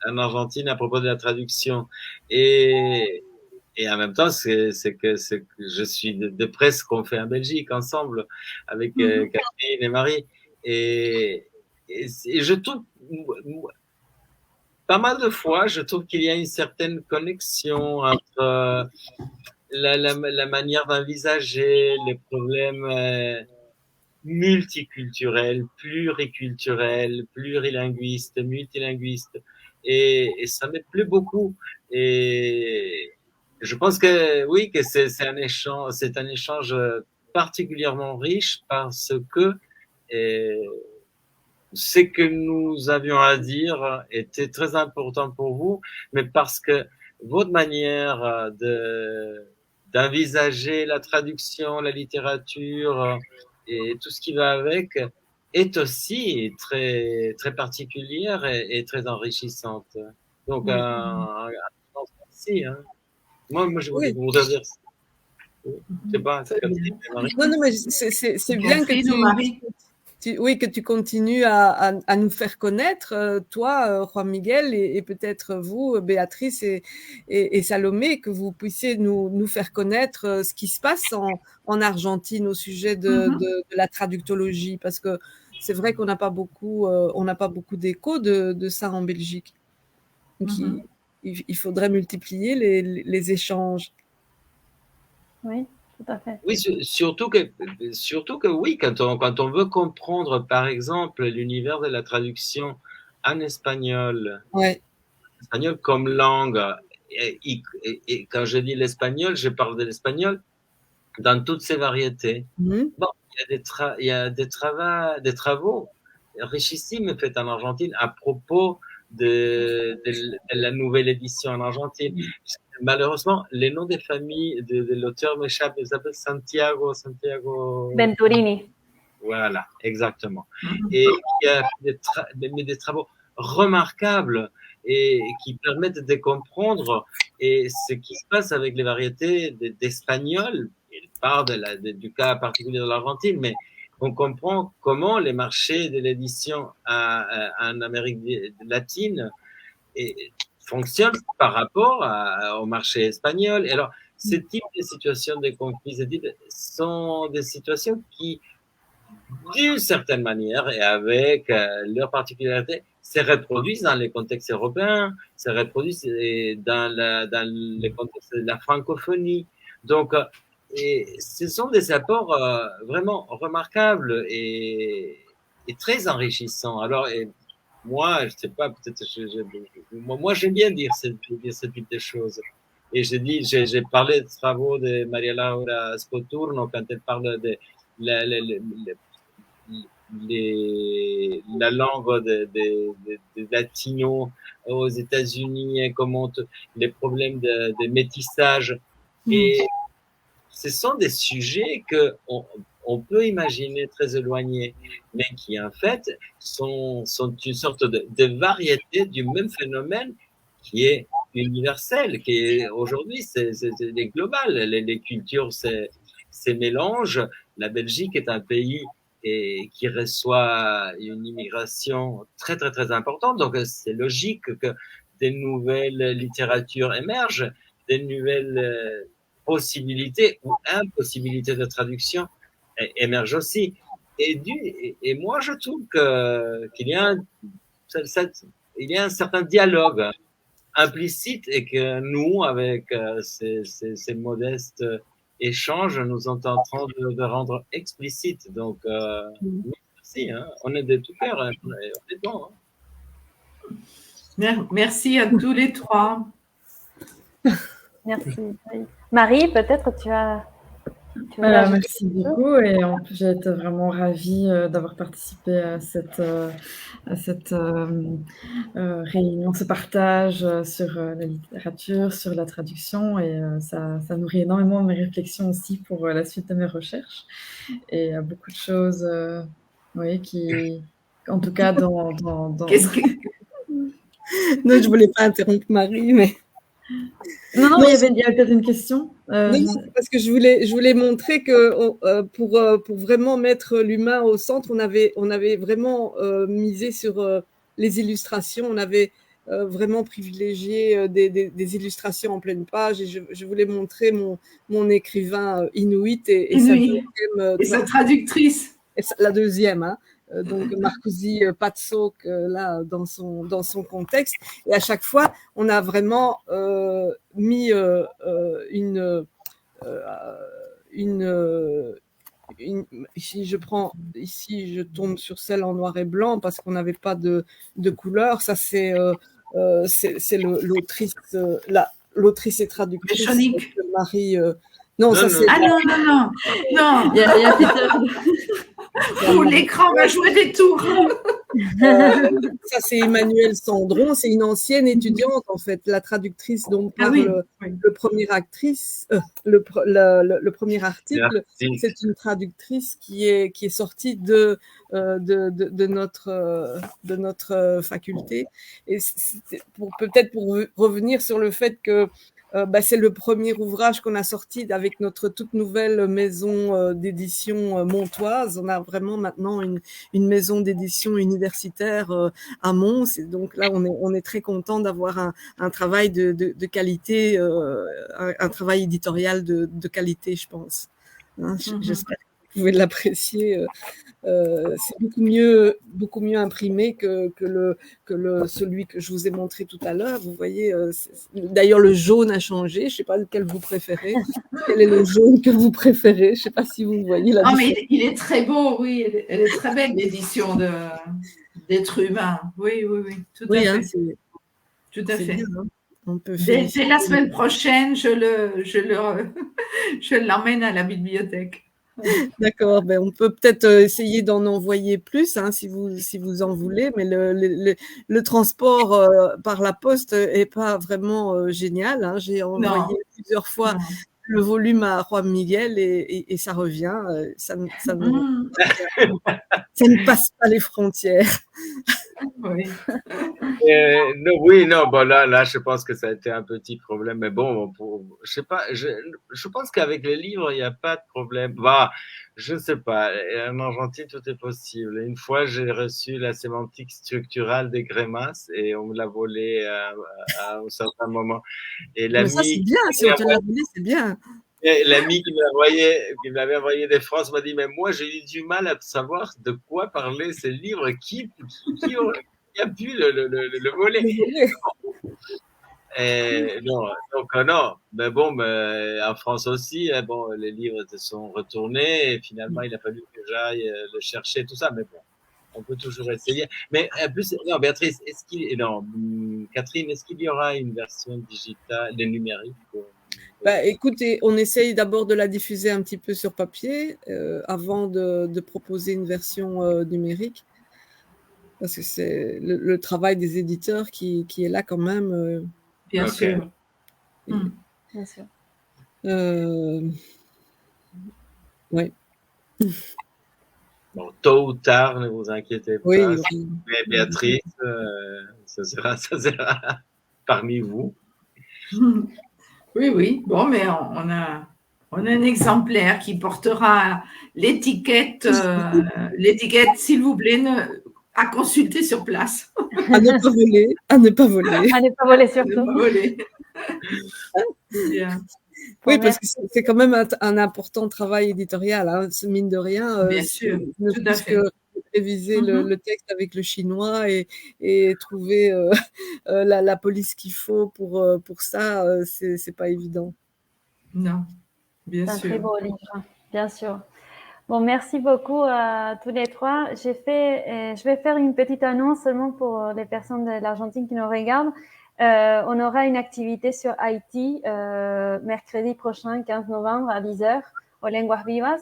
en Argentine à propos de la traduction. Et en même temps, c'est que je suis de près ce qu'on fait en Belgique ensemble avec Catherine et Marie. Et je trouve, pas mal de fois, je trouve qu'il y a une certaine connexion entre la manière d'envisager les problèmes multiculturels, pluriculturels, plurilinguistes, multilinguistes. Et ça me plaît beaucoup. Et je pense que oui, que c'est un échange particulièrement riche parce que ce que nous avions à dire était très important pour vous, mais parce que votre manière d'envisager la traduction, la littérature et tout ce qui va avec est aussi très, très particulière et très enrichissante. Donc, merci. Hein. Moi, je voudrais dire ça. Je sais pas, non, mais c'est bien que tu continues à nous faire connaître, toi, Juan Miguel, et peut-être vous, Béatrice et Salomé, que vous puissiez nous faire connaître ce qui se passe en Argentine au sujet de la traductologie, parce que c'est vrai qu'on n'a pas beaucoup, d'écho de ça en Belgique. Donc, il faudrait multiplier les échanges. Oui. Tout à fait. Oui, surtout que oui, quand on veut comprendre, par exemple, l'univers de la traduction en espagnol, espagnol comme langue, et quand je dis l'espagnol, je parle de l'espagnol dans toutes ces variétés. Mhm. Bon, il y a des travaux richissimes faits en Argentine à propos de la nouvelle édition en Argentine. Malheureusement, les noms des familles de l'auteur m'échappent. Il s'appelle Santiago. Venturini. Voilà, exactement. Et il y a des travaux remarquables et qui permettent de comprendre et ce qui se passe avec les variétés d'espagnol. Il parle du cas particulier de l'Argentine, mais on comprend comment les marchés de l'édition en Amérique latine fonctionnent par rapport au marché espagnol. Et alors, ce type de situations de conflit sont des situations qui, d'une certaine manière et avec leurs particularités, se reproduisent dans les contextes européens, se reproduisent dans les contextes de la francophonie. Donc, et ce sont des apports vraiment remarquables et très enrichissants. Alors, moi, je sais pas, peut-être, moi, j'aime bien dire ce type de choses. Et j'ai parlé des travaux de Maria Laura Scoturno quand elle parle de la langue des latinos aux États-Unis et comment les problèmes de métissage. Et ce sont des sujets que on peut imaginer très éloignés, mais qui en fait sont une sorte de variété du même phénomène qui est universel, qui est aujourd'hui c'est global. Les cultures se mélangent. La Belgique est un pays qui reçoit une immigration très très très importante, donc c'est logique que des nouvelles littératures émergent, des nouvelles possibilités ou impossibilités de traduction émergent aussi. Et moi, je trouve qu'il y a un certain dialogue implicite et que nous, avec ces modestes échanges, nous sommes en train de rendre explicite. Donc, merci, hein. On est de tout cœur, hein. On est bon. Hein. Merci à tous les trois. Merci. Marie, peut-être tu as merci beaucoup et j'ai été vraiment ravie d'avoir participé à cette réunion, ce partage sur la littérature, sur la traduction et ça nourrit énormément mes réflexions aussi pour la suite de mes recherches et beaucoup de choses qui, en tout cas dans... Qu'est-ce que... Non, je voulais pas interrompre Marie, mais... Non, il y avait peut-être une question. Non, parce que je voulais montrer que pour vraiment mettre l'humain au centre, on avait vraiment misé sur les illustrations. On avait vraiment privilégié des illustrations en pleine page. Et je voulais montrer mon écrivain inuit et sa traductrice. Et la deuxième, hein. Donc Marcusi Patsok là dans son contexte, et à chaque fois on a vraiment mis ici je tombe sur celle en noir et blanc parce qu'on n'avait pas de couleur. Ça c'est l'autrice et traductrice Marie. Non, ça c'est. Ah non. Il y a où l'écran va jouer des tours. Ça, c'est Emmanuelle Sandron, c'est une ancienne étudiante, en fait, la traductrice dont parle le premier article. C'est une traductrice qui est sortie de notre faculté. Et peut-être pour revenir sur le fait que c'est le premier ouvrage qu'on a sorti avec notre toute nouvelle maison d'édition montoise. On a vraiment maintenant une maison d'édition universitaire à Mons. Et donc là, on est très content d'avoir un travail de qualité, un travail éditorial de qualité, je pense. Hein, j'espère que vous pouvez l'apprécier. C'est beaucoup mieux imprimé que celui que je vous ai montré tout à l'heure. Vous voyez, d'ailleurs le jaune a changé. Je ne sais pas lequel vous préférez. Quel est le jaune que vous préférez? Je ne sais pas si vous voyez la différence. Mais il est très beau, oui. Elle est très belle l'édition d'être humain. Oui, tout à fait. Tout à fait. Bien, hein. On peut Dès la semaine prochaine, je l'emmène à la bibliothèque. D'accord, ben on peut peut-être essayer d'en envoyer plus hein, si vous en voulez, mais le transport par la poste est pas vraiment génial. Hein. J'ai envoyé plusieurs fois le volume à Juan Miguel et ça revient. Ça ne passe pas les frontières. Oui. Non, bon, là, je pense que ça a été un petit problème, mais bon, je sais pas, je pense qu'avec les livres, il n'y a pas de problème. Bah, je ne sais pas, en Argentine, tout est possible. Une fois, j'ai reçu la sémantique structurale des Grémas et on me l'a volé à un certain moment. Et Mais ça, c'est bien, si on te l'a volé, c'est bien. L'ami qui m'avait envoyé de France m'a dit, mais moi, j'ai eu du mal à savoir de quoi parlaient ces livres, qui a pu le voler. Non, donc non, mais bon, mais en France aussi, bon, les livres se sont retournés et finalement, il a fallu que j'aille le chercher, tout ça, mais bon, on peut toujours essayer. Mais en plus, non, Béatrice, Catherine, est-ce qu'il y aura une version digitale, numérique Bah, écoutez, on essaye d'abord de la diffuser un petit peu sur papier avant de proposer une version numérique. Parce que c'est le travail des éditeurs qui est là quand même. Bien sûr. Bien sûr. Oui. Bon, tôt ou tard, ne vous inquiétez pas. Oui. Mais Béatrice, ça sera parmi vous. Oui. Bon, mais on a un exemplaire qui portera l'étiquette, s'il vous plaît, à consulter sur place. À ne pas voler. À ne pas voler. À ne pas voler surtout. À ne pas voler. Bien. Oui, parce que c'est quand même un important travail éditorial, hein, mine de rien. Bien sûr, ne tout à plus fait. que réviser le texte avec le chinois et trouver la police qu'il faut pour ça, c'est pas évident. Non, bien sûr. C'est un très beau livre, bien sûr. Bon, merci beaucoup à tous les trois. Je vais faire une petite annonce seulement pour les personnes de l'Argentine qui nous regardent. On aura une activité sur Haïti mercredi prochain, 15 novembre à 10h au Lenguas Vivas.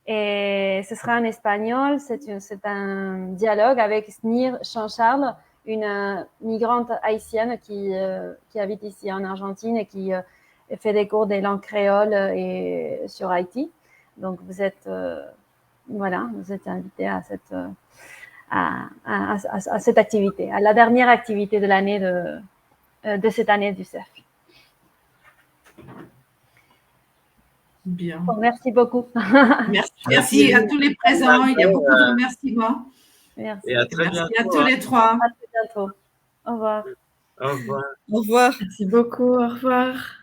Et ce sera en espagnol. C'est un dialogue avec Snir Jean-Charles, une migrante haïtienne qui habite ici en Argentine et qui fait des cours des langues créoles et sur Haïti. Donc, vous êtes invité à cette activité, à la dernière activité de l'année de cette année du CEF. Bien. Bon, merci beaucoup. Merci à tous les présents. Il y a beaucoup de remerciements. Merci. Et à très bientôt. Merci à tous les trois. À très bientôt. Au revoir. Au revoir. Au revoir. Merci beaucoup. Au revoir.